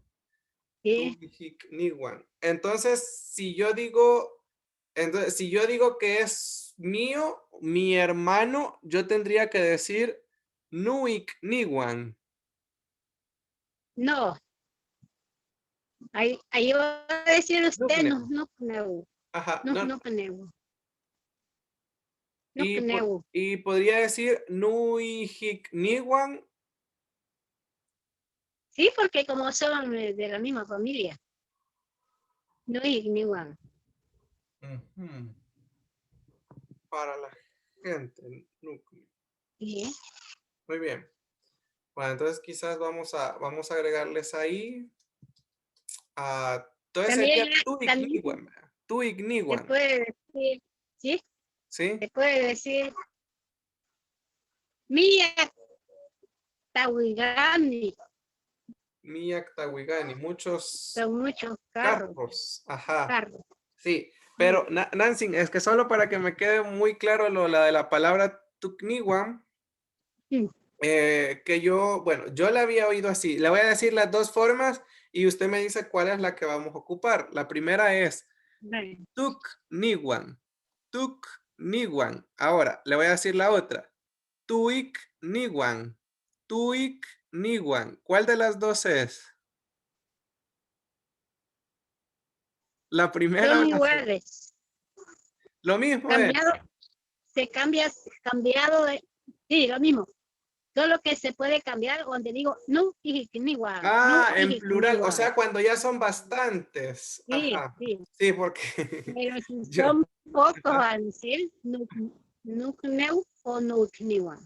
Sí. Niwan. Entonces, si yo digo que es mío, mi hermano, yo tendría que decir Nuik Niwan. No, ahí va a decir usted Nukne. Nukneu. Ajá, no. Nukneu. Y, Nukneu. y podría decir Nuik Niwan. Sí, porque como son de la misma familia. Nuijigniwan. Ujú. Para la gente, núcleo. Sí. Muy bien. Bueno, entonces quizás vamos a agregarles ahí. Entonces sería También tu se igniwan, puede decir, ¿sí? ¿sí? Se puede decir Mía Tawigami. Miyaktahuigani, muchos Son muchos carros. carros. Ajá, Carros. sí. Pero Nancy, es que solo para que me quede muy claro la de la palabra tukniwan, Sí. que yo, bueno, yo la había oído así. Le voy a decir las dos formas y usted me dice cuál es la que vamos a ocupar. La primera es Bueno, Tukniwan. Tukniwan. Ahora, le voy a decir la otra. Tuikniwan. Tuikniwan. ¿Cuál de las dos es? La primera o son la segunda. iguales. Lo mismo es. Cambiado de, sí, lo mismo. Solo que se puede cambiar donde digo Nuijigniwan. Ah, en plural. O sea, cuando ya son bastantes. Sí, Ajá. sí. Sí, porque Pero si yo. son pocos, Ajá. van a decir Nukneu o Nukniwan.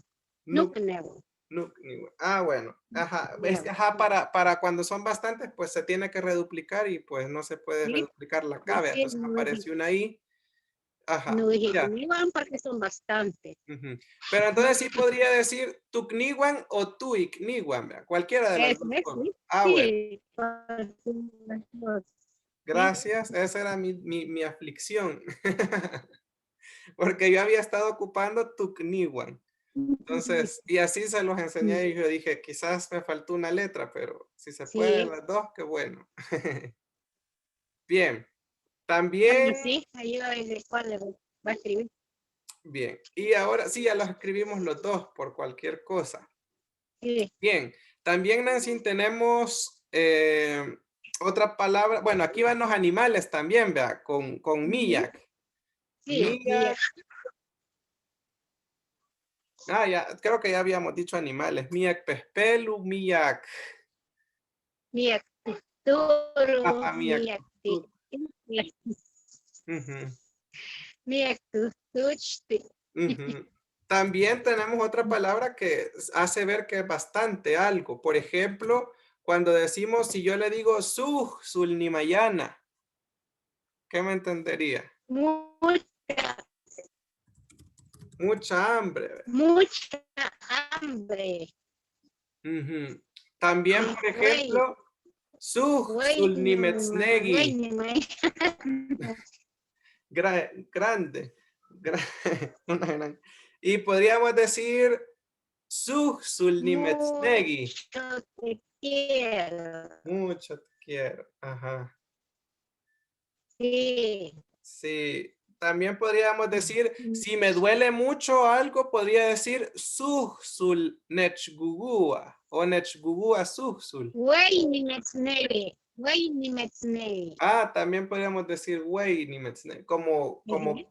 Nuk, Nukneu. Nukniwan. Ah, bueno. Ajá. Es que Nukneu. ajá, para cuando son bastantes, pues se tiene que reduplicar y pues no se puede Sí, reduplicar la es cabe. que Entonces aparece una ahí. Ajá. Ya. Nujigniwan porque son bastantes. Ujú. Pero entonces sí podría decir Tukniwan o Tuikniwan, ¿verdad? Cualquiera de las Eso dos es, formas. sí. Ah, bueno. Sí, las dos, sí. Gracias. Esa era mi aflicción. Porque yo había estado ocupando Tukniwan. Entonces, y así se los enseñé y yo dije, quizás me faltó una letra, pero si se puede Sí, las dos, qué bueno. Bien. bueno, También, sí, ahí va a ver cuál le voy. Va a escribir. Bien. Y ahora sí, ya los escribimos los dos por cualquier cosa. Sí. Bien. También, Nancy, tenemos otra palabra. Bueno, aquí van los animales también, vea, con miyak. Sí, Miyak. Ah, ya, creo que ya habíamos dicho animales. Miyak pespelu, miyak. Miak tuturu, Ajá, miyak. miak ti. Ujú, Miak tutuchti. ujú. También tenemos otra palabra que hace ver que es bastante algo. Por ejemplo, cuando decimos, si yo le digo sulnimayana, ¿qué me entendería? Mucha, Mucha hambre. ¿Verdad? mucha hambre. Ujú. También, por Güey, ejemplo, güey, sulnimetznegi, grande. Una gran- Y podríamos decir sulnimetznegi. mucho te quiero. Mucho te quiero. Ajá. Sí. Sí. También podríamos decir, si me duele mucho algo, podría decir sul nechgugua o nechgugua sul. Güey, ni metznere. Güey, ni metznere. Ah, también podríamos decir güey, como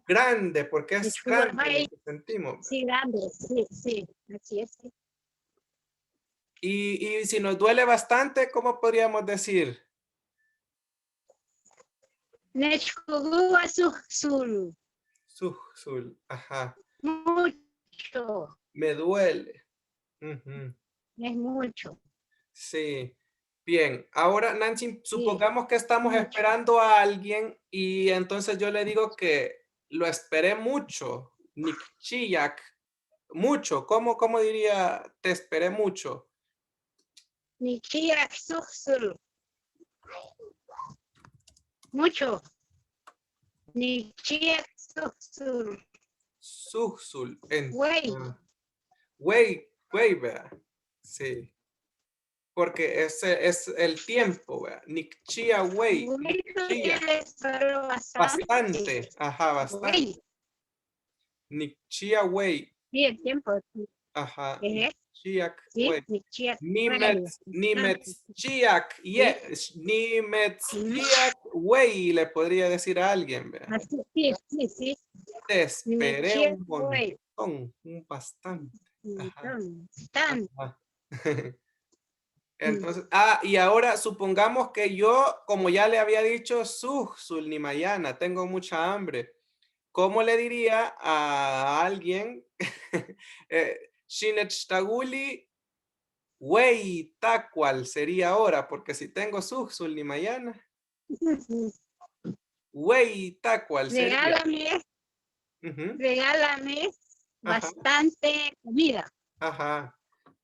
grande, porque es grande lo que sentimos. Sí, grande. Sí, sí. Así es. Sí. Y si nos duele bastante, ¿cómo podríamos decir? Nechkugua sul. Sul, ajá, Mucho. me duele. Ujú, Es mucho. sí, bien. Ahora, Nancy, Sí. supongamos que estamos Mucho. esperando a alguien y entonces yo le digo que lo esperé mucho. Nikchiyak, mucho. ¿Cómo diría te esperé mucho? Nichia sul. Mucho. Nichia sul. Susul. Güey. Güey, vea. Sí. Porque ese es el tiempo, vea. Nikchia, güey. Güey, Nikchia. pero bastante. Bastante. Ajá, bastante. Güey. Nikchia, güey. Sí, el tiempo. Ajá. ¿Qué es? Nikchiak, Sí, güey. nichia. Nimetchiak, yes. Nimetchiak, güey, le podría decir a alguien, vea. Sí, sí, sí. Te esperé Nichia, un güey. montón, un bastante. Ajá. Tan. Ajá. Entonces, y ahora supongamos que yo, como ya le había dicho, Sulnimayana, tengo mucha hambre. ¿Cómo le diría a alguien? Shinetstaguli, wey, tacual sería ahora, porque si tengo Sulnimayana, wey, tacual sería. Regálame, Ujú, regálame ajá, bastante comida. ajá.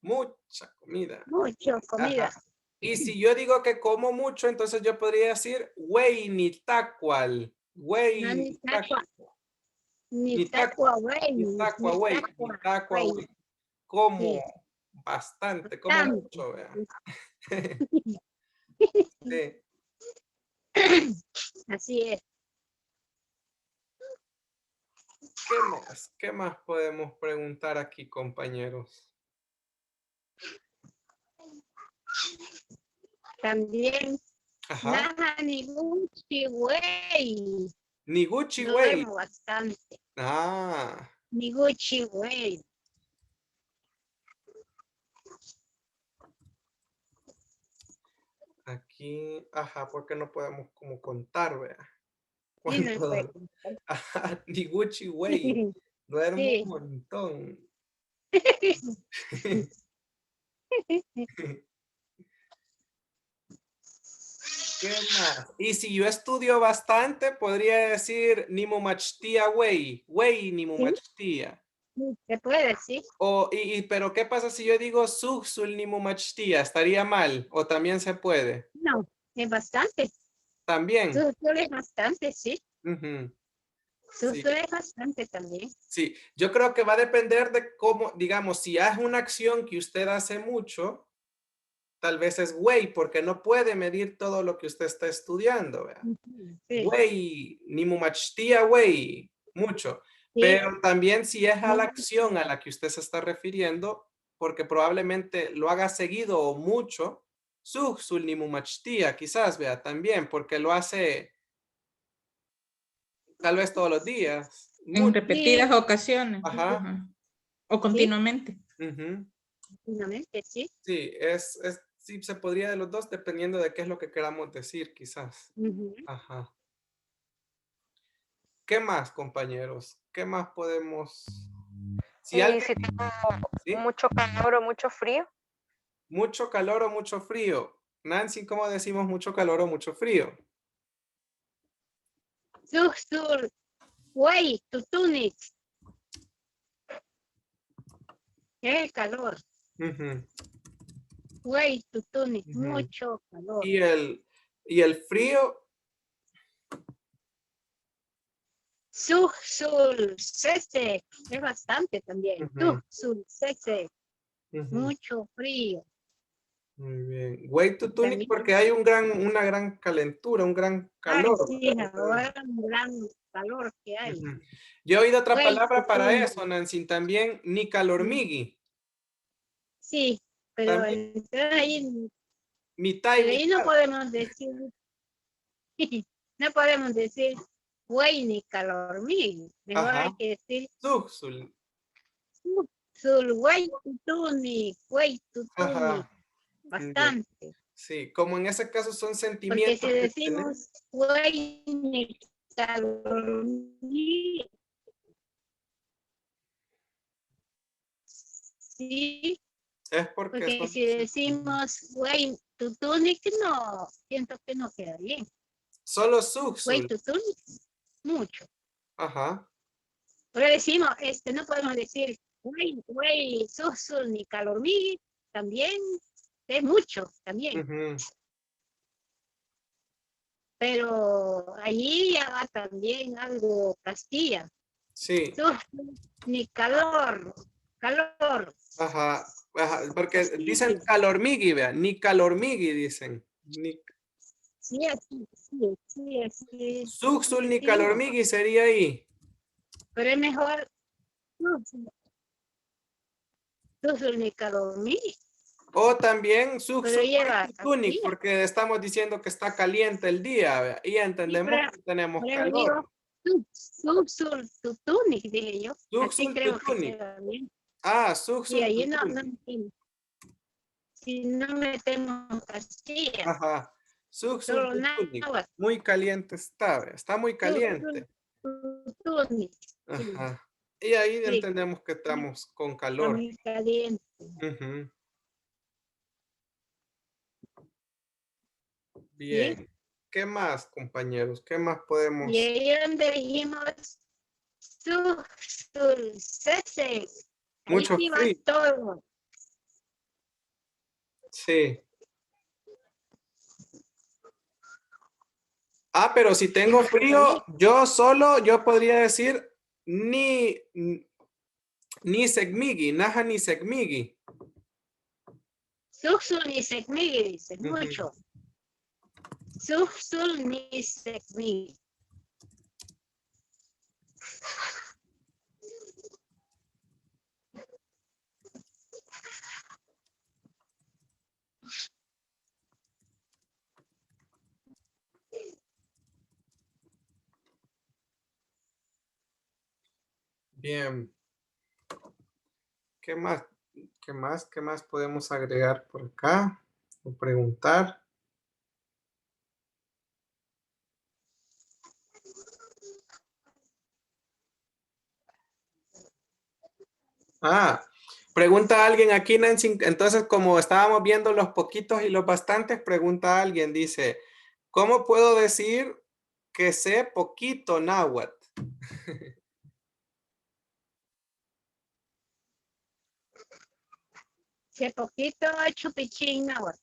Mucha comida. Mucho comida. Ajá. Y si yo digo que como mucho, entonces yo podría decir, güey, ni tacual. Güey, No, ni tacua. ni Ni tacua, tacua. güey. Ni tacua, Ni güey. Ni tacua, tacua, güey. güey. Como Sí. bastante, como Tanto. mucho, vea. Sí. Así es. ¿Qué más? ¿Qué más podemos preguntar aquí, compañeros? También. Ajá. Nada, ni Gucci, güey. Ni Gucci, Yo güey. duermo bastante. Ah, Ni Gucci, güey. aquí, ajá, porque no podemos como contar, vea. Sí, no ¿Cuánto? puede. Ajá, ni Gucci, güey. Duermo Sí. un montón. ¿Qué más? Y si yo estudio bastante, podría decir ni mumachtia, güey, ni mumachtia. Se puede, sí. Pero ¿qué pasa si yo digo suxul ni mumachtia? ¿Estaría mal? ¿O también se puede? No, es bastante. También. Tú es bastante, sí. Ujú, Tú sí, es bastante también. sí. Yo creo que va a depender de cómo, digamos, si es una acción que usted hace mucho, tal vez es güey, porque no puede medir todo lo que usted está estudiando, ¿vea? Sí. Güey, ni mumachtia, güey. mucho. Sí. Pero también si es a la Mucho. acción a la que usted se está refiriendo, porque probablemente lo haga seguido o mucho, suhsul ni mumachtia, quizás, vea, también, porque lo hace tal vez todos los días. En Mucho. repetidas ocasiones. Ajá. Ajá. O continuamente. Ujú. Finalmente, sí. Sí, sí se podría de los dos dependiendo de qué es lo que queramos decir, quizás. Ujú. Ajá. ¿Qué más, compañeros? ¿Qué más podemos? Si Y alguien, si tengo ¿sí? mucho calor o mucho frío, Mucho calor o mucho frío. Nancy, ¿cómo decimos mucho calor o mucho frío? Suhsul, güey, tutunik. Qué calor. Ujú, Güey, tutunik. ujú. Mucho calor. Y el frío, Suhsul, sese. Es bastante también. Ujú. Suhsul, sese. ujú, Mucho frío. muy bien. Way to tunic También. porque hay una gran calentura, un gran Ay, calor. sí, ahora un gran calor que hay. Ujú. Yo he oído otra Güey, palabra para tutunik. eso, Nancy, también Nikalormigi. Sí, pero También entonces ahí, mitad y pero ahí no mitad. podemos decir, no podemos decir güey ni calor mío. Mejor hay Ajá. que decir Suhsul. sul güey tutuni, güey tutuni, Ajá. Bien. bastante. Sí, como en ese caso son Porque si sentimientos que tenemos. decimos güey ni calor mío, sí, Es porque porque son si decimos güey tutuni, que no, siento que no queda bien. solo Güey suhsul. tutuni, mucho. Ajá. Pero decimos, no podemos decir, güey, susul ni calor mío, también es mucho, también. Ujú. Pero allí ya va también algo Castilla. Sí. Susul ni calor, calor. Ajá. Ajá. Porque Sí, dicen calormigui, vea. Ni calormigui dicen. Ni sí, así, sí, sí, así, suhsul ni sí, calormigui sería ahí. pero es mejor susul ni calor mío, O también pero suhsul lleva tunic, Castilla. porque estamos diciendo que está caliente el día, vea, y ya Sí, entendemos que tenemos pero calor. digo, susul tutuni, dije yo, así Suhsul creo que tunic. queda bien. Ah, Y suhsul ahí no, tunic. si no metemos Castilla, Ajá. Suhsul solo tunic. náhuatl, Muy caliente está, vea. Está muy caliente. tutuni, sí, Ajá. Y ahí sí, entendemos que estamos con está calor. muy caliente. Ujú. ¿Sí? Bien. ¿Qué más, compañeros? ¿Qué más Y podemos? ahí donde dijimos cese, ahí Mucho sí va frío. todo. Sí. Ah, pero si tengo frío, yo podría decir ni segmigi, naja ni segmigi. Susul ni sekmigi, dice, Ujú. mucho. Susul ni sekmigi. Bien. ¿Qué más? ¿Qué más? ¿Qué más podemos agregar por acá? O preguntar. Ah, pregunta alguien aquí, Nancy. Entonces, como estábamos viendo los poquitos y los bastantes, pregunta alguien, dice, ¿cómo puedo decir que sé poquito náhuatl? Hace poquito chupichín náhuatl.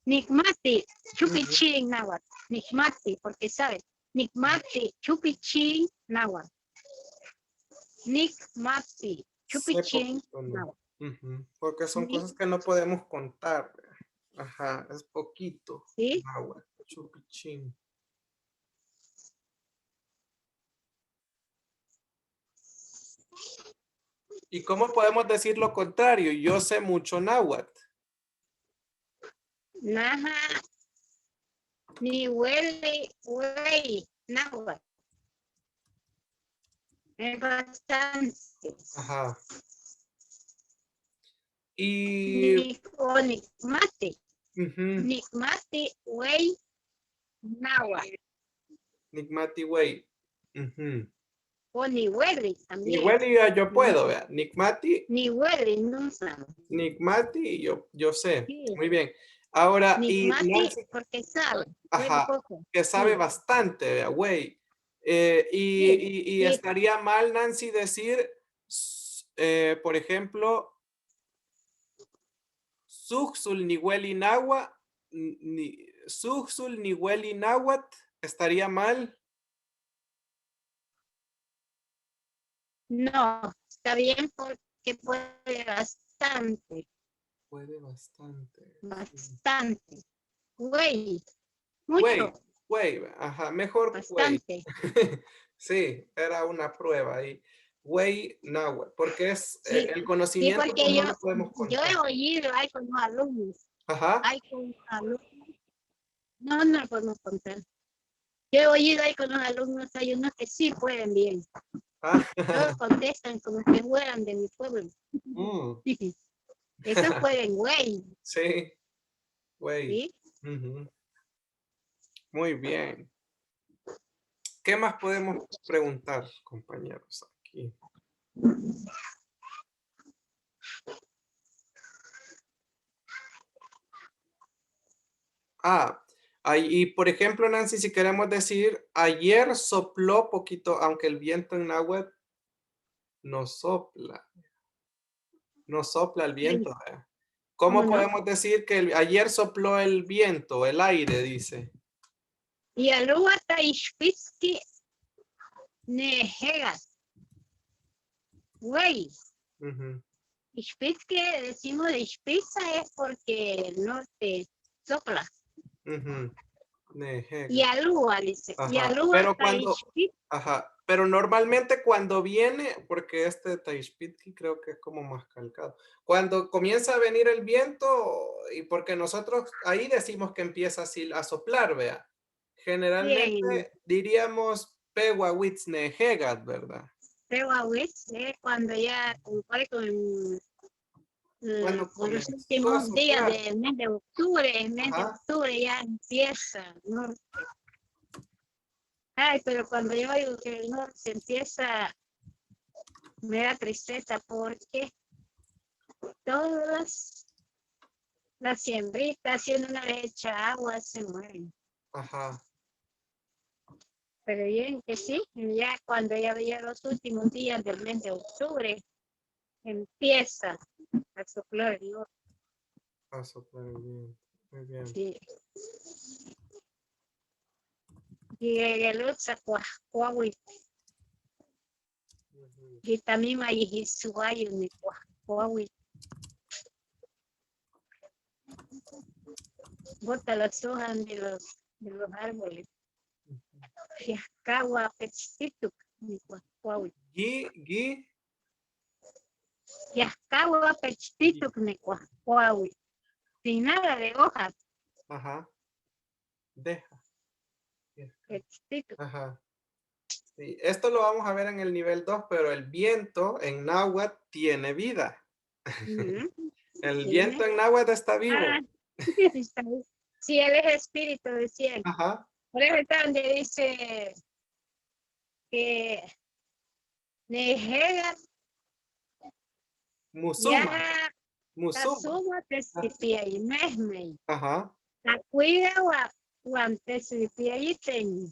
Nikmati, chupichín náhuatl. Nikmati, porque sabes, Nikmati, chupichín náhuatl. Nikmati, Sé chupichín poquito, ¿no? náhuatl. Ujú, porque son Sí, cosas que no podemos contar. Ajá, es poquito. sí, Náhuatl, chupichín. ¿Y cómo podemos decir lo contrario? Yo sé mucho náhuatl. Naja, ni huele, güey, náhuatl. Es bastante. Ajá. Y... O Nicmate. ujú, Nicmate, güey, náhuatl. Nigmati Way. Ujú. O ni huele también. Nihueli yo puedo, vea. Nigmati, Ni huele, no sabe. Nigmati, yo sé. Sí. Muy bien. Ahora, y Nicmate Nancy, porque sabe. Huele ajá, poco. que sabe Sí. bastante, vea, güey. Sí, Y sí. estaría mal, Nancy, decir, por ejemplo, Suxul Nihueli Náhuatl, Suxul Nihueli Náhuatl, estaría mal. No, está bien porque puede bastante, Puede bastante. Sí. bastante. Güey, Güey, mucho, güey, ajá, mejor güey. bastante. Sí, era una prueba ahí. Güey, náhuatl, porque es Sí, el sí, conocimiento, porque pues no lo podemos yo he contar. oído, hay con los alumnos, Ajá. hay con alumnos, no lo podemos contar. Yo he oído ahí con los alumnos, hay unos que sí pueden bien. Ah, Todos contestan como que fueran de mi pueblo. mm, Esos pueden, güey, sí, güey. ¿sí? Ujú. Muy bien. ¿Qué más podemos preguntar, compañeros? Aquí. Y por ejemplo, Nancy, si queremos decir, ayer sopló poquito, aunque el viento en náhuatl no sopla. No sopla el viento. ¿Verdad? ¿Cómo ¿Cómo no? podemos decir que ayer sopló el viento, el aire, dice? Y aluata ishpitski nejegas, güey. Ujú, Ishpitski, decimos de Ishpitza es porque el norte sopla. ujú. Y Nejega. alúa, dice. Y Ajá. alúa Pero cuando, taishpit. ajá. Pero normalmente cuando viene, porque este Taishpitki creo que es como más calcado. Cuando comienza a venir el viento, y porque nosotros ahí decimos que empieza así a soplar, vea. Bien. Generalmente diríamos Peguawitz Nejegat, ¿verdad? Pero a veces cuando ya compare con Cuando con los comenzó a últimos días soplar. del mes de octubre, el mes de Ajá. octubre ya empieza el norte. Ay, pero cuando yo digo que el norte empieza, me da tristeza porque todas las siembritas, si uno no le echa agua, se mueren. Ajá. Pero bien que sí, ya cuando ya veía los últimos días del mes de octubre, empieza a soplar el norte. A soplar el viento. Muy bien. Sí. Y el otro Coahuila, Ujú. y también hay Suayo en Coahuila. Bota las hojas de los árboles. Fiascagua, pechito, Coahuila. Gui. Fiascagua, pechito, Coahuila. Sin nada de hojas, Ajá. Deja. pechito. Ajá. Sí, esto lo vamos a ver en el nivel 2, pero el viento en náhuatl tiene vida. El viento en náhuatl está vivo. Ah, sí, él es espíritu, decía. Ajá. Por eso está donde dice que Nejega Musuma. ya Musuma. tasuma tesipia y mesme. Ajá. La cuida o tesipia y ten.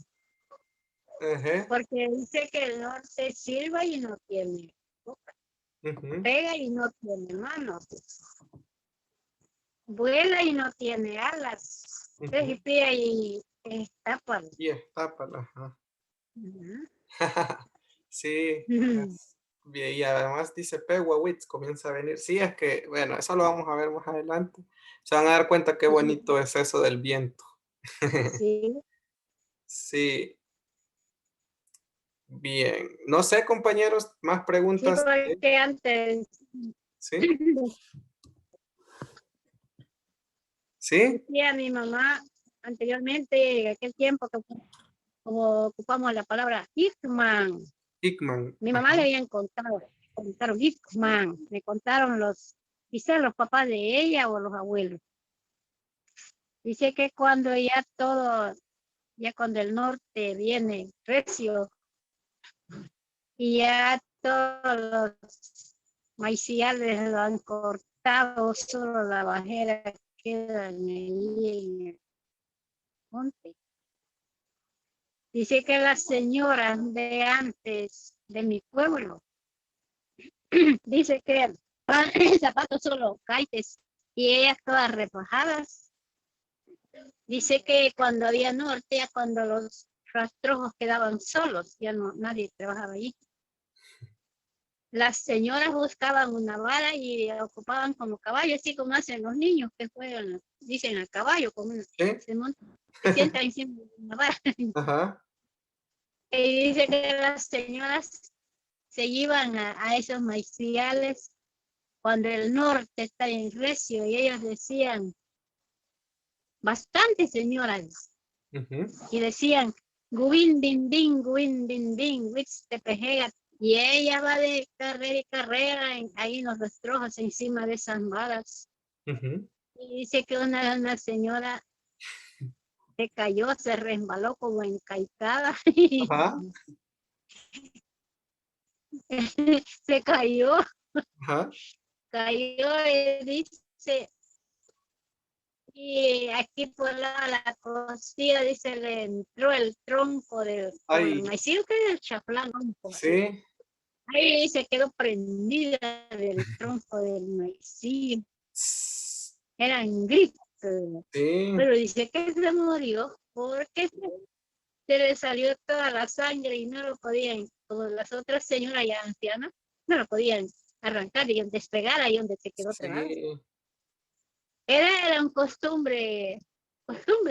Ajá. Porque dice que el norte silba y no tiene boca. Ujú. Pega y no tiene manos. Vuela y no tiene alas. Ujú. Tesipia y estápalo. Y está para. Ajá. Ujú. Sí. Y además dice Peguawitz, comienza a venir. Sí, es que, bueno, eso lo vamos a ver más adelante. Se van a dar cuenta qué bonito es eso del viento. Sí. Sí. Bien. No sé, compañeros, más Sí, preguntas. porque antes ¿Sí? ¿Sí? decía mi mamá anteriormente, en aquel tiempo que como ocupamos la palabra Hickman. Hickman. Mi mamá le habían contaron Hickman, me contaron quizás los papás de ella o los abuelos. Dice que cuando ya cuando el norte viene recio y ya todos los maiciales lo han cortado, solo la bajera queda ahí en el monte. Dice que las señoras de antes de mi pueblo, dice que zapatos solo caites y ellas todas rebajadas. Dice que cuando había norte, ya cuando los rastrojos quedaban solos, ya no nadie trabajaba allí. Las señoras buscaban una vara y ocupaban como caballo, así como hacen los niños que juegan, dicen a caballo, como se montan, se sientan encima de una vara. Ajá. Y dice que las señoras se iban a esos maiciales cuando el norte está en recio y ellos decían, bastantes señoras, y decían, guin din din, wits te pejega, y ella va de carrera y carrera ahí en los destrozos encima de esas varas. Y dice que una señora se cayó, se resbaló como encaicada. Ajá. Se cayó Ajá. y dice, y aquí por la costilla, dice, le entró el tronco del maicillo, que es el chaflán. Sí. Ahí se quedó prendida del tronco del maicillo. Eran gritos. Sí. Pero dice que se murió porque se le salió toda la sangre y no lo podían, como las otras señoras ya ancianas, no lo podían arrancar y despegar ahí donde se quedó trabado. Sí. Era un costumbre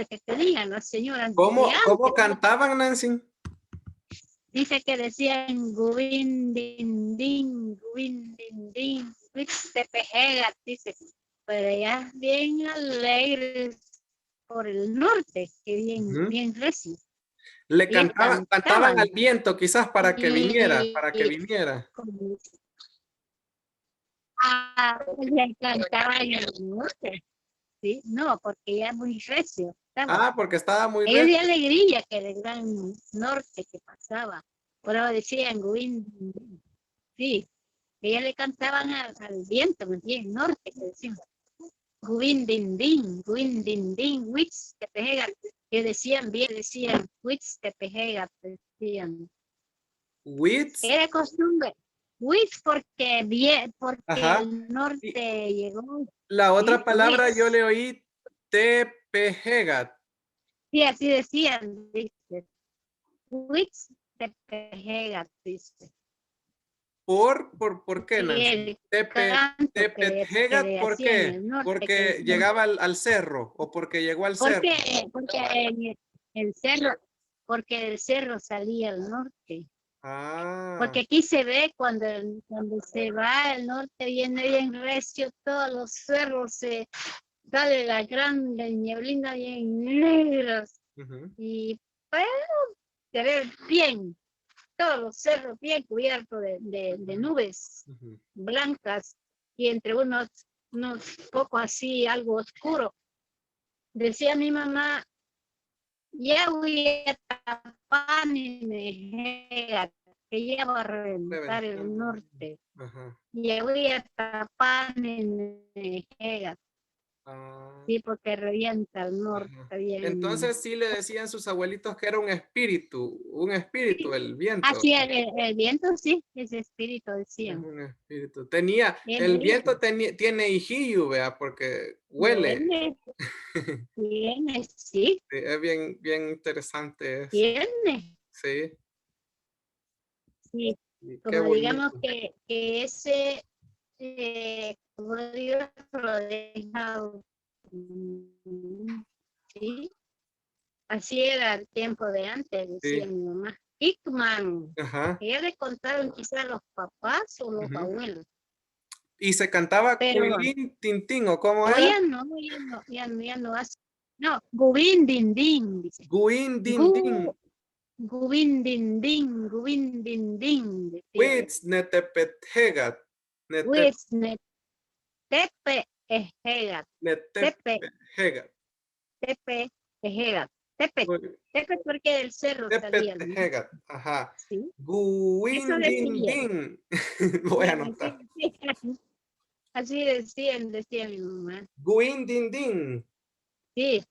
que tenían las señoras. ¿Cómo antes. cantaban, Nancy? Dice que decían guin din din, te pejega, dice, pero ya bien alegres por el norte, que bien recio. Le Y cantaban al viento, quizás para que viniera, le cantaban el norte. ¿Sí? No, porque ya muy recio estaba. porque estaba muy Ellos de recio. alegría que el gran norte que pasaba. Por eso decían, sí, ellas le cantaban al viento, ¿me entiendes? Norte, que decían, Guin din din, wits que pejega, que decían wits que pejega, decían. Wits. Era costumbre. Wits porque el norte llegó. La otra ¿sí? palabra Wits. yo le oí tepejegat. Sí, así decían, dice. Wits te pejega, dice. ¿Por qué, Nancy? Tepejegat, ¿por qué? ¿Porque llegaba al cerro o porque llegó al cerro? Porque en el cerro, porque el cerro salía al norte. Porque aquí se ve cuando se va al norte, viene bien recio, todos los cerros sale la grande nieblina bien negras. Y pues se ve bien, todos los cerros bien cubiertos de nubes blancas y entre unos pocos así, algo oscuro. Decía mi mamá, ya voy a tapar que ya va a reventar el norte. Ya voy a tapar sí, porque revienta el norte. Bien. Entonces sí le decían sus abuelitos que era un espíritu, el viento. Así el viento, sí, ese espíritu decían. Es un espíritu. El viento tiene hijillo, vea, porque huele. Tiene, sí. Es bien interesante eso. Tiene. Sí. Sí. Como digamos que ese, como Dios lo deja, sí. Así era el tiempo de antes, decía mi mamá. Hickman. Ajá. Ella le contaron quizás los papás o los Ujú. abuelos. Y se cantaba Pero Cuilín Tintín, ¿o cómo o era? ya no hace. No, Gubín Din Din, dice. Guin Din Din. Gubín Din Din, Gubín Din Din, decía ella. Wits Netepetjegat. Wisne, Tepe, Ejegat, Tepe, Netepetjegat. Tepe, Ejegat, Tepe, Tepe porque del cerro salía, ¿no? Tepetjegat. Ajá. Sí, eso Guin Din decía. Din. Voy a anotar. Así decía mi mamá. Guin Din Din. Sí,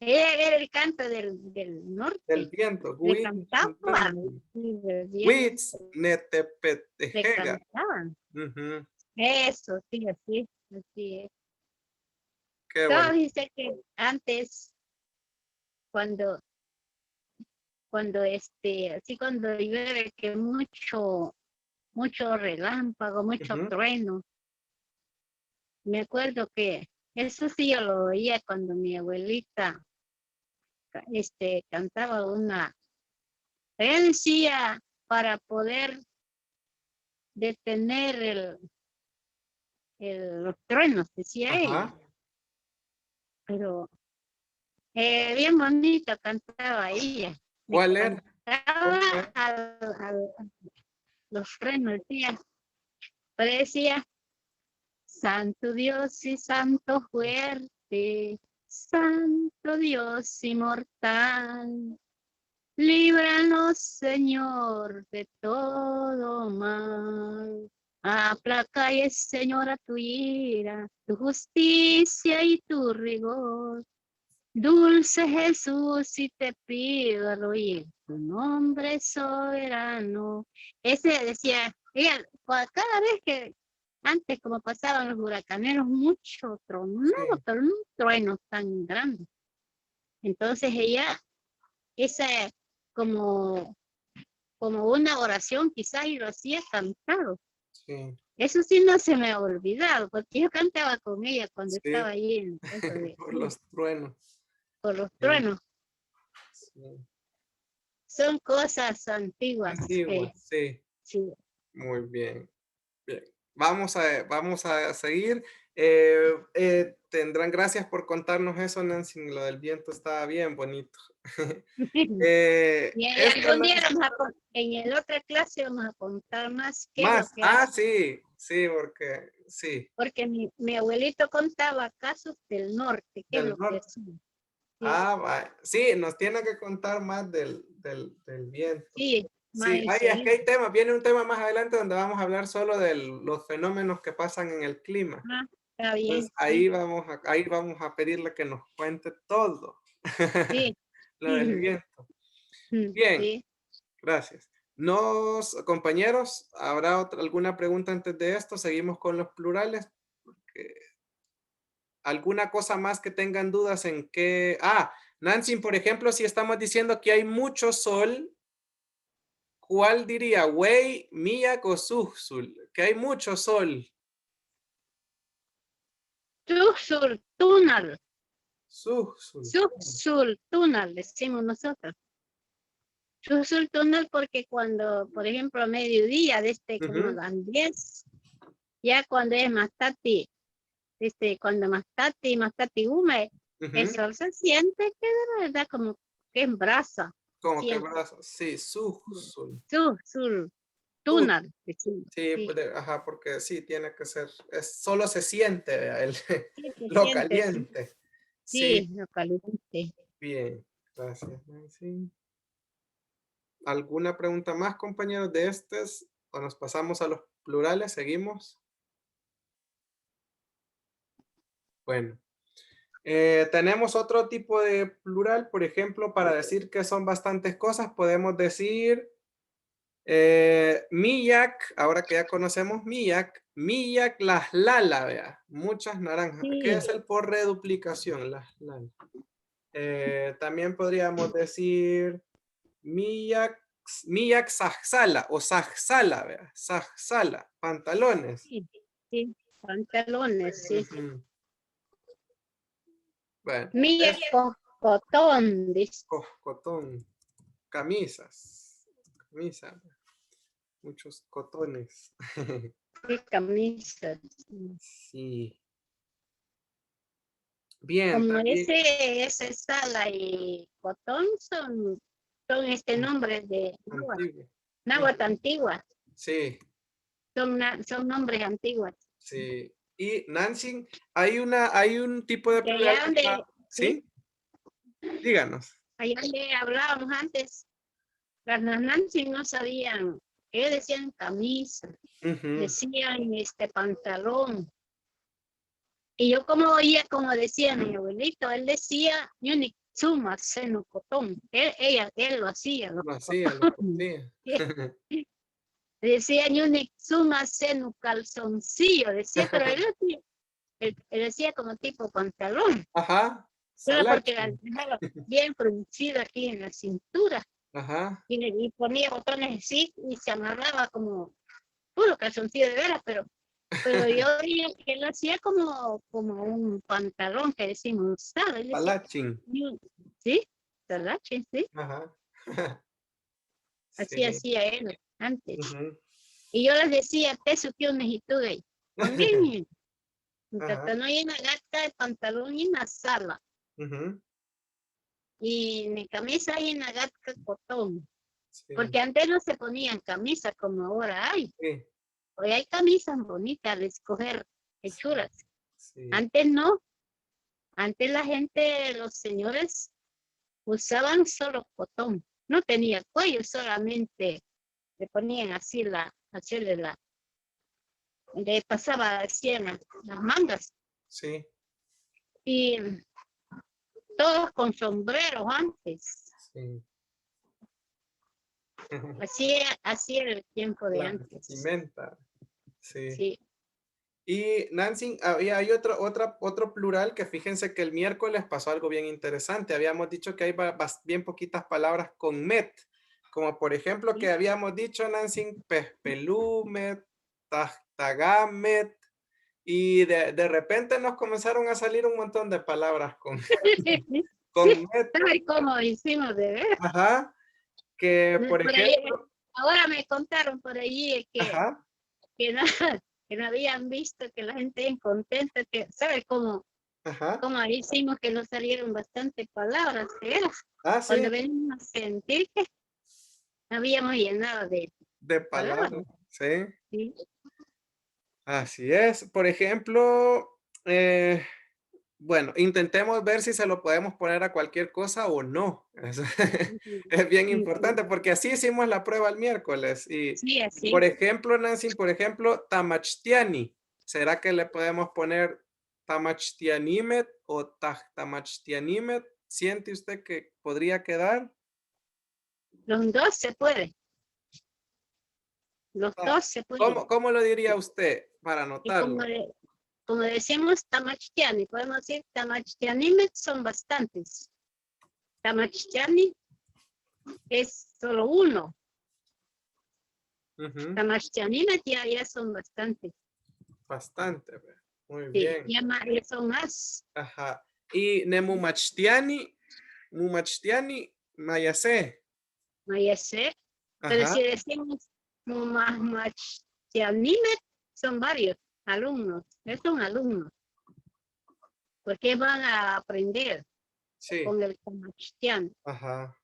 ella era el canto del Del norte. viento. Le Guin Din cantaba. Din. Sí, del viento, Wits le Netepetjegat. cantaban. Ujú. Eso, sí, así es. Qué Todo bonito. dice que antes, cuando así cuando llueve, que mucho relámpago, mucho Ujú. trueno. Me acuerdo que eso sí yo lo oía cuando mi abuelita cantaba ella decía para poder detener los truenos, decía ella, Ajá. pero bien bonito cantaba ella. Le ¿Cuál era? cantaba ¿Cómo era? a los truenos, decía, Santo Dios y Santo fuerte, Santo Dios inmortal, líbranos, Señor, de todo mal. Aplaca, Señor, a tu ira, tu justicia y tu rigor. Dulce Jesús, y te pido al oír tu nombre soberano. Ese decía, ella, cada vez que antes como pasaban los huracaneros, mucho tronado, Sí. pero no truenos tan grandes. Entonces ella, esa como, como una oración quizás y lo hacía cantado. Sí. Eso sí no se me ha olvidado, porque yo cantaba con ella cuando estaba Sí. ahí en eso Por los truenos. por los Sí. truenos. Sí. Son cosas antiguas Antigua, que sí. sí. Muy bien. Bien. Vamos a seguir. Tendrán gracias por contarnos eso, Nancy. Lo del viento estaba bien bonito. Y Esta, algún día Nancy, en la otra clase vamos a contar más qué es lo más. que Ah, hace. sí, sí, porque sí, Porque mi abuelito contaba casos del norte, qué es del lo que norte. hacía. Sí, Ah, sí, nos tiene que contar más del viento. sí, más Sí, es que enseguida. hay temas, viene un tema más adelante donde vamos a hablar solo de los fenómenos que pasan en el clima. Ah, está bien, Entonces sí, ahí vamos a pedirle que nos cuente todo sí. lo del viento. Mm, Bien, sí. gracias. Compañeros, ¿habrá alguna pregunta antes de esto? Seguimos con los plurales. ¿Alguna cosa más que tengan dudas en qué? Nancy, por ejemplo, si estamos diciendo que hay mucho sol, ¿cuál diría? Wei, Miyak o Suhsul, que hay mucho sol. Susul, túnel, Suhsul. Susul, túnel, decimos nosotros. Susul, túnel, porque cuando, por ejemplo, a mediodía, como Ujú, las 10, ya cuando es más tarde, cuando más tarde húmedo, el ujú. sol se siente que de verdad como que en brasa. Como que Siente. brazos. Sí, Suhsul. Sur, túnel, decimos. Sí, Sí, ajá, porque sí, tiene que ser, solo se siente, vea, sí, se lo siente, sí, caliente. Sí, sí, lo caliente. bien, gracias, Nancy. ¿Alguna pregunta más, compañeros, de estos? ¿O nos pasamos a los plurales? ¿Seguimos? Bueno, tenemos otro tipo de plural, por ejemplo, para decir que son bastantes cosas, podemos decir Miyak, ahora que ya conocemos Miyak las lala, vea, muchas naranjas. ¿Qué Sí, es el por reduplicación? Las lala. También podríamos decir Miyak, Miyak sajsala o sajsala, vea, sajsala, pantalones. sí, sí, pantalones, sí. Ujú. Bueno, Mía es cotón, dice. cotón, camisas. camisa. Muchos cotones. qué camisas. Sí. Bien, Como también ese sala y cotón son nombres de antiguo. náhuatl antigua, Sí, son nombres antiguos. sí. Y Nancy, hay un tipo de Y allá plural que donde, está, sí, ¿sí? Díganos. allá donde hablábamos antes, las Nancy no sabían, ellos decían camisa, Ujú. decían pantalón. Y yo como oía, como decía mi abuelito, él decía, Yuni Tsuma seno cotón. Él lo hacía, los Lo hacía, lo cotones. hacía. Decía Yuni Tsuma seno calzoncillo, decía, pero él decía como tipo pantalón. Ajá. Solo porque la Salachi. dejaba bien producida aquí en la cintura Ajá. y ponía botones así y se amarraba como puro calzoncillo de veras, pero yo veía que él hacía como un pantalón que decimos usado. Él decía, Salachin. sí, talache, sí, Ajá. así Sí. hacía él antes. Ujú. Y yo les decía, peso que un mejitude, también, Ajá. no hay una gata de pantalón y una sala. Ujú. Y mi camisa hay una gata cotón. Sí. Porque antes no se ponían camisas como ahora hay. Sí. Hoy hay camisas bonitas de escoger, hechuras. Sí. Antes no. Antes la gente, los señores, usaban solo cotón. No tenía cuello, solamente le ponían así le pasaba así en las mangas. Sí. Y todos con sombreros antes. Sí. Así era el tiempo de La antes. vestimenta. Sí. Sí. Y Nancy, hay otro plural que fíjense que el miércoles pasó algo bien interesante. Habíamos dicho que hay bien poquitas palabras con met, como por ejemplo que habíamos dicho, Nancy, pespelúmet, tagamet, y de repente nos comenzaron a salir un montón de palabras con Sí, met. ¿sabe cómo hicimos de ver? Ajá, que por Por ahí, ejemplo, ahora me contaron por allí ajá, que, no, que no habían visto que la gente bien contenta, que ¿sabe ajá, cómo hicimos que nos salieron bastantes palabras? sí, Cuando venimos a sentir que habíamos llenado de de palabras. palabras, sí. ¿Sí? Así es. Por ejemplo, bueno, intentemos ver si se lo podemos poner a cualquier cosa o no. Es bien Sí, importante porque así hicimos la prueba el miércoles. Y, sí, por así. ejemplo, Nancy, por ejemplo, tamachtiani. ¿Será que le podemos poner tamachtianimet o tamachtianimet? ¿Siente usted que podría quedar? Los dos se puede. Los Ah, dos se pueden. cómo lo diría usted para Y anotarlo? como decimos tamachtiani, podemos decir tamachtianimet son bastantes. Tamachtiani es solo uno. Ujú, Tamachtianimet ya son bastantes. bastante. Muy Sí, bien. ya son más. Ajá. Y Nemumachtiani, Mumachtiani, Mayase. Mayase. Pero Ajá. si decimos Tamachtianimet, son varios alumnos. Son alumnos. Porque van a aprender Sí. con el Tamachtian. Ajá.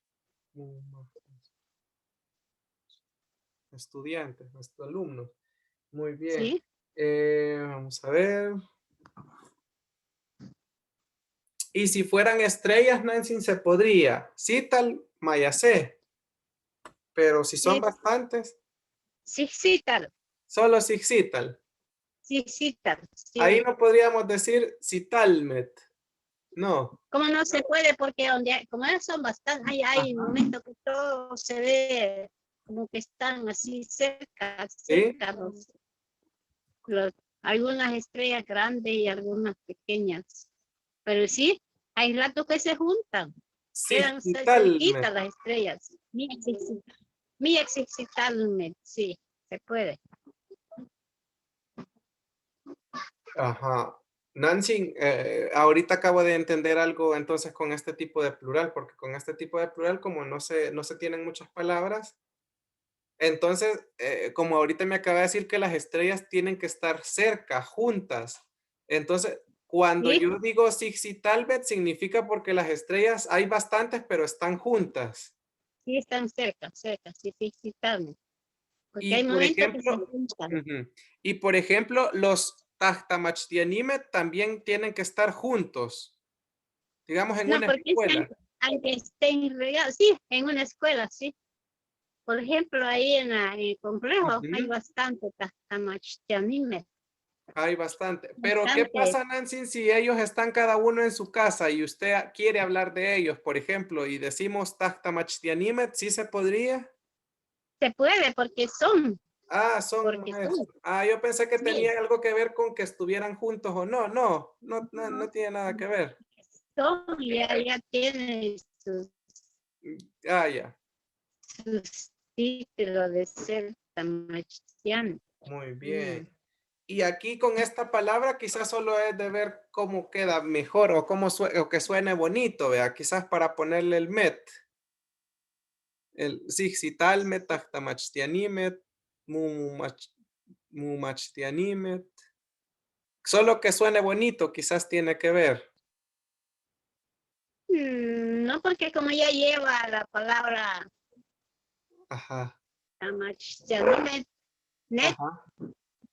Estudiantes, nuestros alumnos. Muy bien. ¿Sí? Vamos a ver. Y si fueran estrellas, Nancy, se podría. Sí, tal, Mayase. Pero si son Sí, bastantes, sí, sí, tal. solo Sixital. Sí, sí, tal. Ahí Sí. no podríamos decir Citalmet. No. Como no se puede, porque como ellos son bastantes, hay Ajá. momentos que todo se ve como que están así cerca, Sí. los- algunas estrellas grandes y algunas pequeñas. Pero sí, hay ratos que se juntan, quedan Sixitalmet. cerquitas las estrellas. Mi exitalme, sí, se puede. Ajá. Nancy, ahorita acabo de entender algo entonces con este tipo de plural, porque con este tipo de plural, como no se tienen muchas palabras, Entonces, como ahorita me acaba de decir que las estrellas tienen que estar cerca, juntas. Entonces, cuando ¿Sí? yo digo Talbot, significa porque las estrellas hay bastantes, pero están juntas. Sí, están cerca, cerca, sí, sí, sí, están. Porque Y hay por momentos que se ejemplo, juntan. ujú, y por ejemplo, los Tahtamachtianimet también tienen que estar juntos, digamos en No, una porque escuela. aunque estén regados, sí, en una escuela, sí. Por ejemplo, ahí en el complejo hay Ujú, bastante anime, hay bastante. Pero ¿qué bastante. pasa, Nancy, si ellos están cada uno en su casa y usted quiere hablar de ellos, por ejemplo, y decimos Tahtamachtianimet, ¿sí se podría? Se puede Ah, son porque son, maestros. Ah, yo pensé que sí, tenía algo que ver con que estuvieran juntos o no. No, no, no, no tiene nada que ver. son, ya tienen Ah, ya. sus títulos de ser tamachiano. Muy bien. Y aquí con esta palabra quizás solo es de ver cómo queda mejor o cómo o que suene bonito, vea, quizás para ponerle el met, el sixitalmet, tachtamachtianimet, mumachtianimet. Solo que suene bonito quizás tiene que ver. No, porque como ya lleva la palabra Ajá, tamachiano, net, ajá.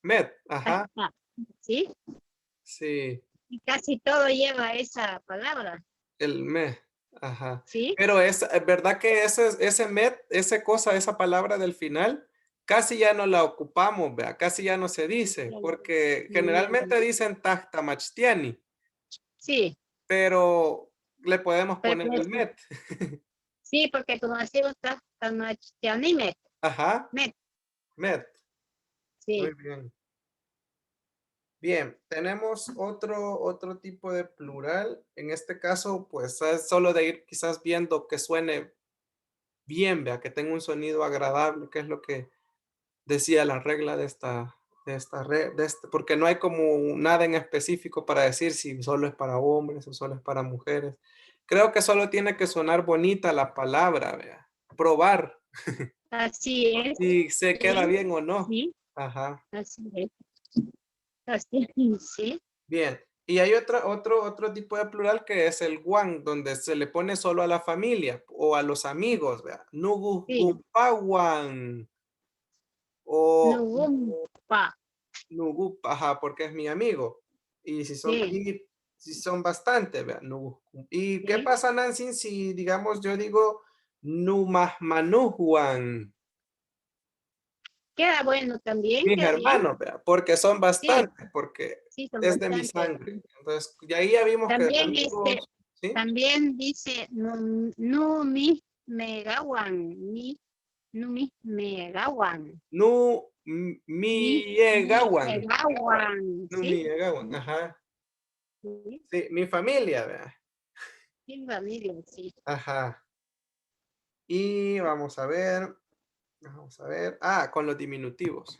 Met, ajá, ¿sí? sí, Y casi todo lleva esa palabra, el me, ajá. ¿sí? Pero es verdad que ese met, esa cosa, esa palabra del final, casi ya no la ocupamos, vea, casi ya no se dice, porque generalmente dicen tachtamachtiani, Sí, pero le podemos pero poner el met. sí, porque como decimos tamachiano, Ajá, met, met, muy sí. bien. Bien, tenemos otro tipo de plural. En este caso, pues es solo de ir quizás viendo que suene bien, vea, que tenga un sonido agradable, que es lo que decía la regla porque no hay como nada en específico para decir si solo es para hombres o solo es para mujeres. Creo que solo tiene que sonar bonita la palabra, vea. Probar Así es, si se queda sí, bien o no. sí, Ajá. así es, así, sí, Bien, y hay otro tipo de plural que es el guan, donde se le pone solo a la familia o a los amigos, ¿vea? Nugu sí, gumpaguan o nugumpa, nugu, ajá, porque es mi amigo. Y sí, si son bastantes, ¿vea? ¿Y qué sí, pasa, Nancy, si digamos yo digo numahmanujuan? queda bueno también, Mis queda bien, hermanos, ¿vea? Porque son sí, bastantes, porque sí, son es de mi bastantes. sangre. Entonces, y ahí ya vimos que También amigos, ¿sí? también dice no mi megawan, no mi megawan, Nu mi Miegawan. megawan, Nu ¿sí? Miegawan, ajá. Sí, Sí, mi familia, vea. sí, familia, sí. Ajá. Y vamos a ver. Vamos a ver. Ah, con los diminutivos.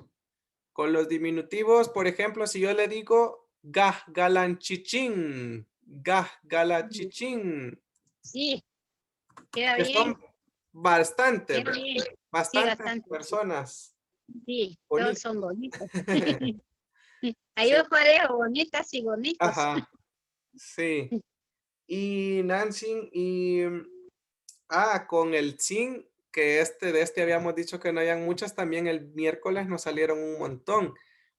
Con los diminutivos, por ejemplo, si yo le digo gah galanchichín, gah galachichín, Sí, queda que bien, son bastantes, queda vea. bien. Sí, Bastantes bastante, sí. personas Sí, todos bonitas. son bonitos. Hay Sí, un parejo bonitas y bonitos. ajá. Sí. Y Nancy, con el zinc, que de este habíamos dicho que no hayan muchas, también el miércoles nos salieron un montón.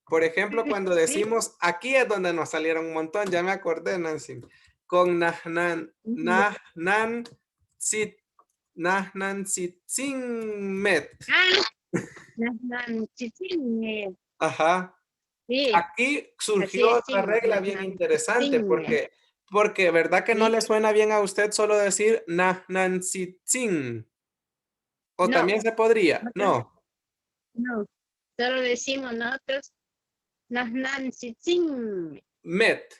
Por ejemplo, cuando Sí. decimos, aquí es donde nos salieron un montón, ya me acordé, Nancy, con nahnan, sit, nahnan, sit, sin, met. Ah, chichín, Ajá. sí, Aquí así surgió es, otra sí, regla bien interesante, chichín, porque ¿verdad que no sí. le suena bien a usted solo decir nahnan, sit, sin? O No, también se podría, nosotros no. no, solo decimos nosotros, Nahnan chichín, Met.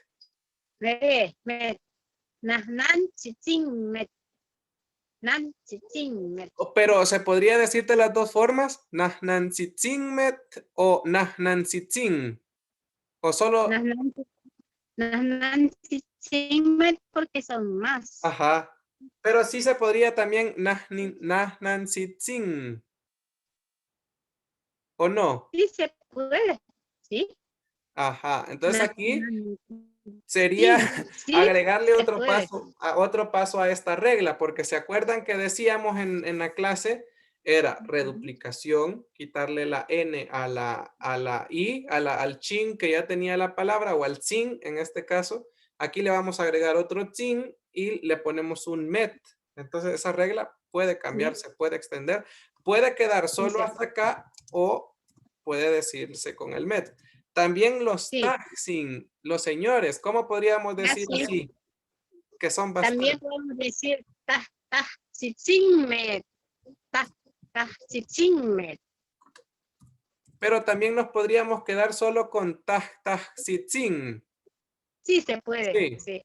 me, Nahnan chichín, nan chichín, Pero se podría decir de las dos formas, Nahnantzitzinmet o Nahnantzin. O solo, Nahnan chichín, porque son más. ajá. Pero sí se podría también Nahnantzin. ¿O no? Sí se puede. Sí. Ajá. Entonces La- aquí sería sí, agregarle se puede. otro paso a esta regla, porque se acuerdan que decíamos en la clase, era reduplicación, quitarle la N a la I, al chin que ya tenía la palabra, o al sin en este caso. Aquí le vamos a agregar otro chin y le ponemos un met. Entonces esa regla puede cambiarse, puede extender, puede quedar solo Sí, hasta acá o puede decirse con el met. También los sí. taxing, los señores, ¿cómo podríamos decir Así. así? Que son También bastante. podemos decir si chinme, si chinme. Pero también nos podríamos quedar solo con sitzin. Sí se puede. Sí, Sí,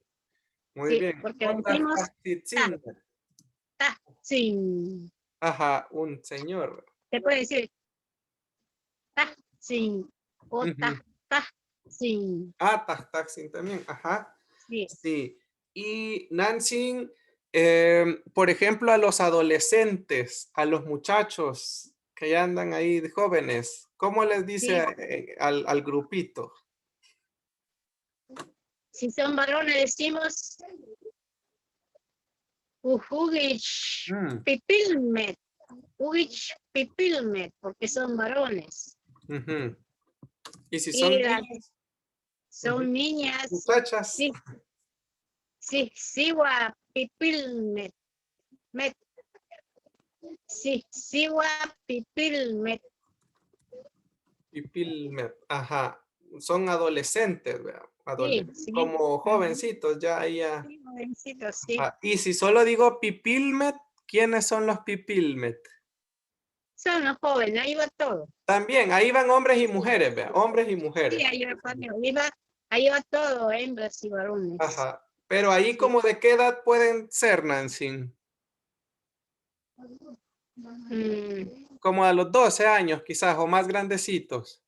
muy sí, bien. porque O decimos sitzin. sin. Ajá, un señor. Se puede decir sin o Ujú. sin. Ah, taxing también. Ajá, Sí. sí. Y Nancy, por ejemplo, a los adolescentes, a los muchachos que ya andan ahí de jóvenes, ¿cómo les dice Sí. al grupito? Si son varones decimos Ujugich Mm, pipilmet. Ujugich pipilmet, porque son varones. ujú. Y si son Y las niñas, ujú, son niñas, muchachas, sí, sí, siwa pipilmet. Met. Sí, siwa pipilmet. pipilmet, ajá, son adolescentes, ¿verdad? Sí, sí. Como Ujú. jovencitos, ya ahí ya. Sí, jovencitos, sí. Ah, y si solo digo pipilmet, ¿quiénes son los pipilmet? Son los jóvenes, ahí va todo. También, ahí van hombres y mujeres, ¿verdad? Hombres y Sí, mujeres. ahí va todo, hembras y varones. Ajá. Pero ahí Sí. como de qué edad pueden ser, Nancy? Mm, Como a los 12 años quizás, o más grandecitos.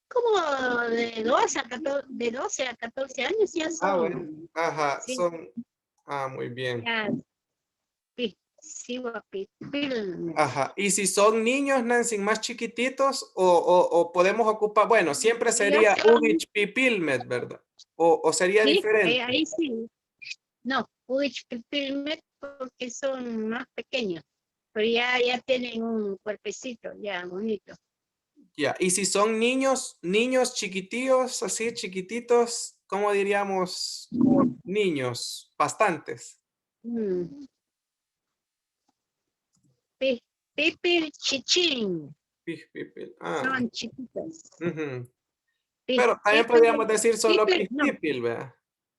como de 12 a 14 años ya Ah, bueno. son. Ajá, Sí, son. Ah, muy bien. ya. Sí, sí, pipilmet. Ajá. Y si son niños, Nancy, más chiquititos, o podemos ocupar, bueno, siempre Ellos sería son, Ugich Pipilmet, ¿verdad? O sería sí, diferente. ahí sí. No, Puig Pipilmet porque son más pequeños, pero ya tienen un cuerpecito ya bonito. Ya. Y si son niños, niños chiquitillos, así chiquititos, ¿cómo diríamos? Niños, bastantes. Mm. Pipil chichín, Pipil. Ah. son chiquitos. Ujú. Pi- Pero también podríamos Pipil, decir solo pipil, no, pipil, ¿verdad?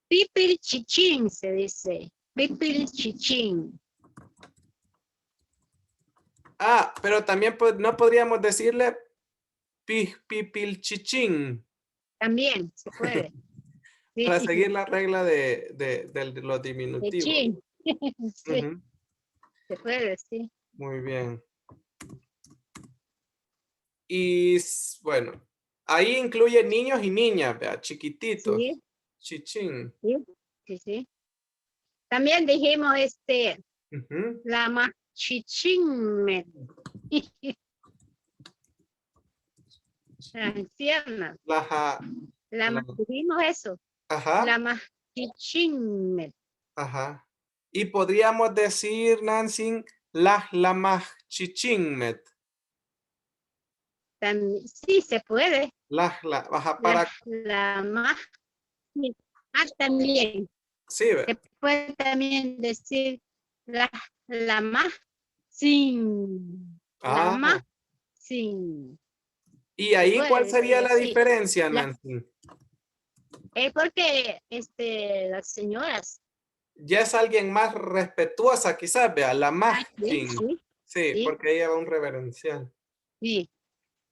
pipil chichín se dice. Pipil chichín. Ah, pero también no podríamos decirle pipil chichín También se puede. para Sí, seguir la regla de los de diminutivos. chin. Sí, Ujú. se puede, sí. Muy bien. Y bueno, ahí incluye niños y niñas, ¿verdad? Chiquititos. Sí, Chichín. sí, sí, sí. También dijimos Ujú. la machichín. La anciana. Ajá. Dijimos eso. Ajá. La machichín. Ajá. Y podríamos decir, Nancy, la chichingmet. Sí, se puede. Ajá, La, para, la más. También. sí, ve. Se puede también decir la más sin. La Ah, más sin. y Se ahí, puede ¿cuál sería decir la así. diferencia, Nancy? Es porque las señoras. Ya es alguien más respetuosa, quizás, vea, la más Sí, sí, Sí, sí, porque ella va un reverencial. sí.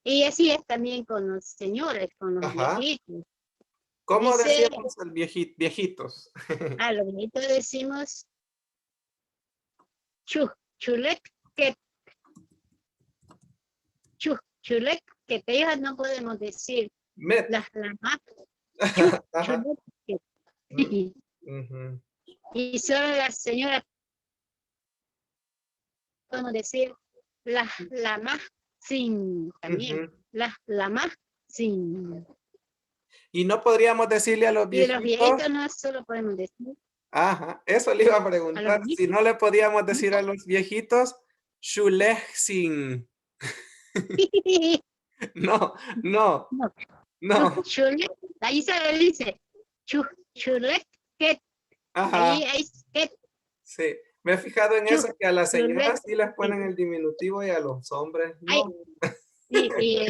Y así es también con los señores, con los Ajá. viejitos. ¿Cómo Dice, decíamos el viejitos? a los viejitos decimos chulek que chulek que ellos no podemos decir Met. las más Ajá. chulek que. Ujú. Y solo las señoras podemos decir la más sin, también. Ujú. La más, sin. Y no podríamos decirle a los Y de los viejitos. viejitos no solo podemos decir. Ajá, eso le iba a A los preguntar. Si viejitos. no le podíamos decir a los viejitos, Shulexin. No, no, No, no. chulet, ahí se le dice chulet, que Ajá, ahí hay que sí. Me he fijado en eso, que a las chulet, señoras sí les ponen el diminutivo y a los hombres hay, no. y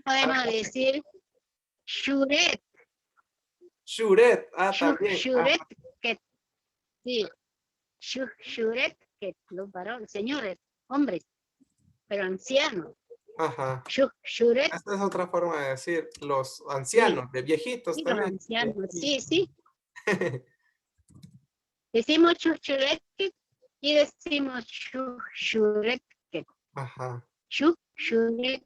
podemos Ajá. decir churet, Shuret, también. churet, que sí, churet, que los varones, señores, hombres, pero ancianos, Ajá. churet, Esta es otra forma de decir los sí, ancianos, de viejitos sí, los también. ancianos, sí, sí. Decimos chuchuret y decimos chuchuret, Ajá, chuchuret,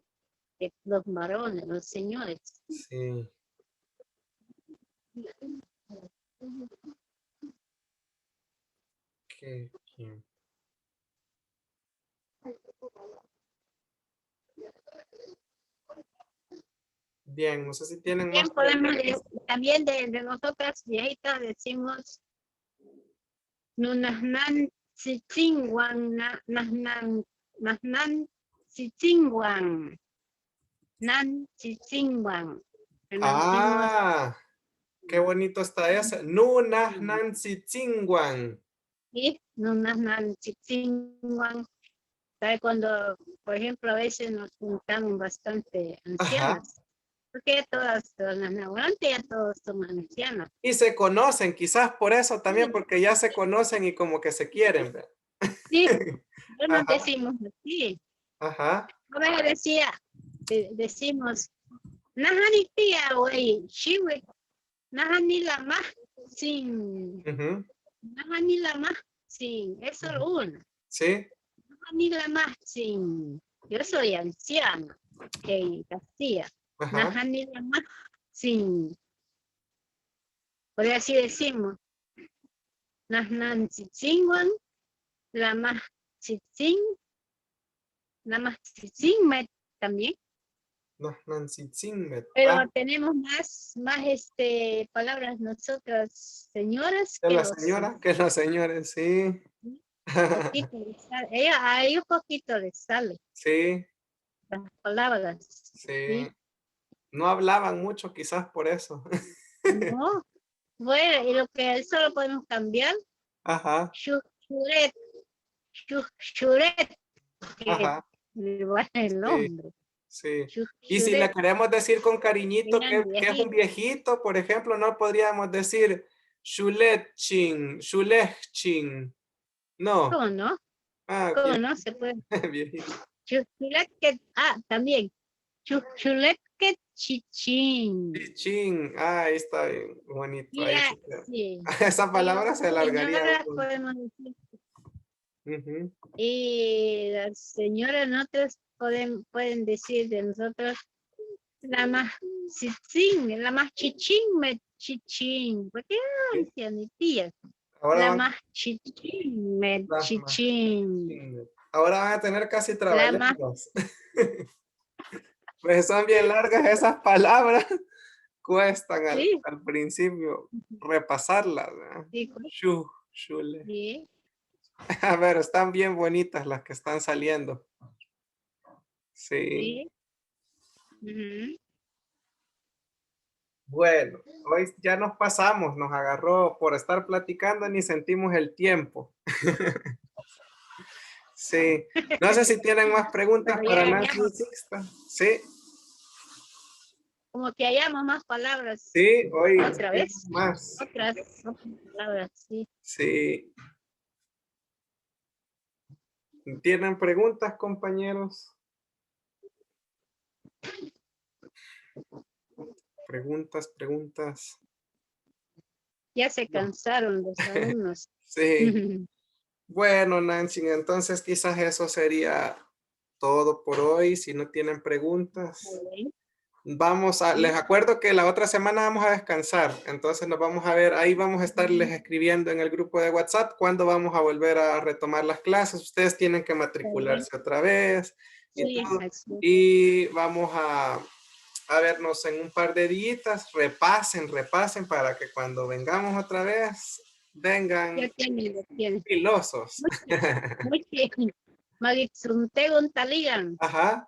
los varones, los señores. sí. Bien. Bien, no sé si tienen Bien, más podemos preguntas. también de nosotras viejitas decimos nunasnan sichingwan, nasnan sichingwan, nan sichingwan. Decimos, Qué bonito está ese. Nunah Nancy Chingwan. ¿sí? Nunasnan sichingwan. ¿Sabe? Cuando, por ejemplo, a veces nos juntamos bastante Ajá. ancianas, porque todas las laborantes ya todos son ancianas. Y se conocen, quizás por eso también, Sí, porque ya se conocen y como que se quieren, ¿verdad? sí, yo nos Ajá, decimos así. ajá, A ver, decimos, Nahani tía, güey, shiwe, Nahani la más, sin, ujú, Nahani la más, sin, eso es uno, sí, Nahani la más, sin, yo soy anciana, que Castilla, ajá, Nahani la más, sin, por así decimos, Nahnan Tzitzinguan, la más Tzitzin, la más Tzitzin también, Nah Nancy Chingmet. pero tenemos más palabras nosotras señoras Que que la los señora, que los señores, sí. poquito les sale. Ahí un poquito les sale Sí, las palabras, sí. ¿sí? No hablaban mucho, quizás por eso. No, bueno, y lo que eso lo podemos cambiar, Ajá, churet, churet, que ajá, igual el sí, nombre, sí. Y si le churet, queremos decir con cariñito eran que es un viejitos. viejito, por ejemplo, no podríamos decir Shulechin, Shulechchin. No. ¿Cómo no? ¿Cómo Bien, no se puede? viejito. Chuchuleque, también. Chuchuleque chichín. Chin, ahí está bien, bonito. Y Ahí sí queda. sí. Esa Y palabra las se alargaría un señoras montón. podemos decir. Ujú. Y las señoras nosotros pueden decir de nosotros la más chichín, la más chichín, chichín. Porque Sí. mi tía. Ahora La van, más chichín, las más chichín. chin. Ahora van a tener casi La más, trabalenguas. Pues son bien largas esas palabras. Cuestan sí, al principio repasarlas, ¿verdad? sí, Shule. sí, A ver, están bien bonitas las que están saliendo. Sí. sí. Ujú. Bueno, hoy ya nos pasamos, nos agarró por estar platicando, ni sentimos el tiempo. Sí. No sé si tienen más preguntas Pero para ya Nancy y hayamos, Sixta. Sí, como que hayamos más palabras. sí, hoy Otra supimos vez. más. Otras palabras, sí. Sí. ¿Tienen preguntas, compañeros? Preguntas. Ya se No. cansaron los alumnos. Sí. Bueno, Nancy, entonces quizás eso sería todo por hoy. Si no tienen preguntas, les acuerdo que la otra semana vamos a descansar. Entonces nos vamos a ver, ahí vamos a estarles escribiendo en el grupo de WhatsApp cuándo vamos a volver a retomar las clases. Ustedes tienen que matricularse otra vez, y Sí, todo. así es. Y vamos a vernos en un par de días. Repasen para que cuando vengamos otra vez, vengan Ya tiene, ya tiene. filosos. Muy bien. Magitsuntegon taligan. Ajá.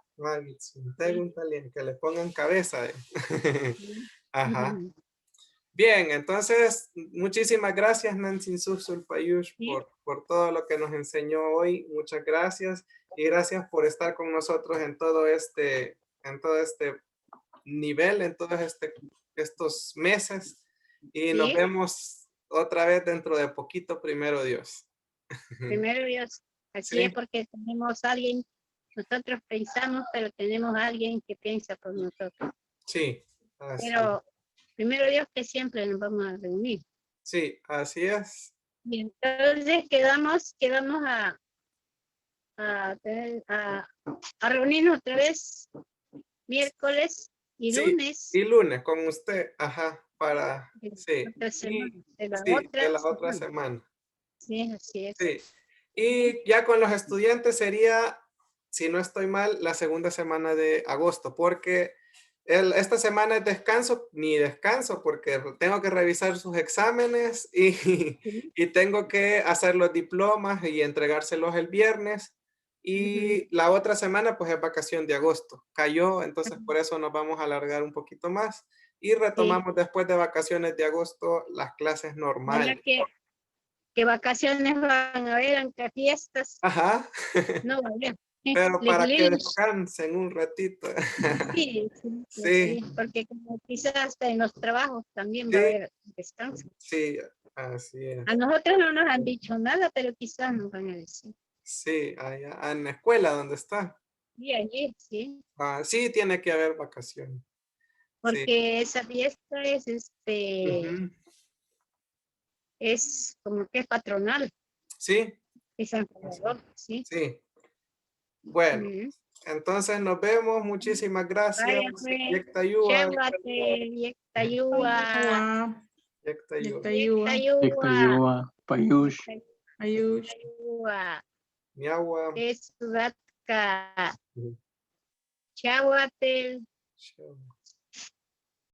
Preguntarle que le pongan cabeza. Ajá. Ujú. Bien, entonces, muchísimas gracias, Nancy Susul Payush, Sí. por todo lo que nos enseñó hoy. Muchas gracias. Y gracias por estar con nosotros en todo este nivel, en todos estos meses. Y nos Sí. vemos otra vez dentro de poquito, primero Dios. Primero Dios. Así Sí. es porque tenemos a alguien, nosotros pensamos, pero tenemos a alguien que piensa por nosotros. Sí, así, Pero primero Dios que siempre nos vamos a reunir. sí, así es. Y entonces quedamos a reunirnos otra vez miércoles y Sí, lunes y lunes con usted, ajá, de la sí, otra semana. y De la sí, de otra la otra semana. semana. Sí, así es. Sí. Y ya con los estudiantes sería, si no estoy mal, la segunda semana de agosto, porque esta semana es descanso, ni descanso, porque tengo que revisar sus exámenes y, Sí. y tengo que hacer los diplomas y entregárselos el viernes. Y la otra semana, pues es vacación de agosto. Cayó, entonces por eso nos vamos a alargar un poquito más. Y retomamos después de vacaciones de agosto las clases Ojalá normales. que vacaciones van a haber, aunque fiestas Ajá. no va a haber. Pero Les para que links. descansen un ratito. Sí, sí, Sí, sí, porque como quizás hasta en los trabajos también va a sí, haber descanso. sí, así es. A nosotros no nos han dicho nada, pero quizás nos van a decir. Sí, allá en la escuela donde está. Sí, allí, sí, Sí, tiene que haber vacaciones. Sí. porque esa fiesta Ujú. es como que es patronal, Sí, es San Salvador, sí. sí. Bueno, Ujú. entonces nos vemos. Muchísimas gracias. Vaya, pues, Yektayúa, Chévate, Yectayúa, Agua, yektayúa. Yectayúa, Yectayúa, Payush. Ayush. Yectayúa, Miagua. Tesudatka, Ujú. Chahuatel, Chao.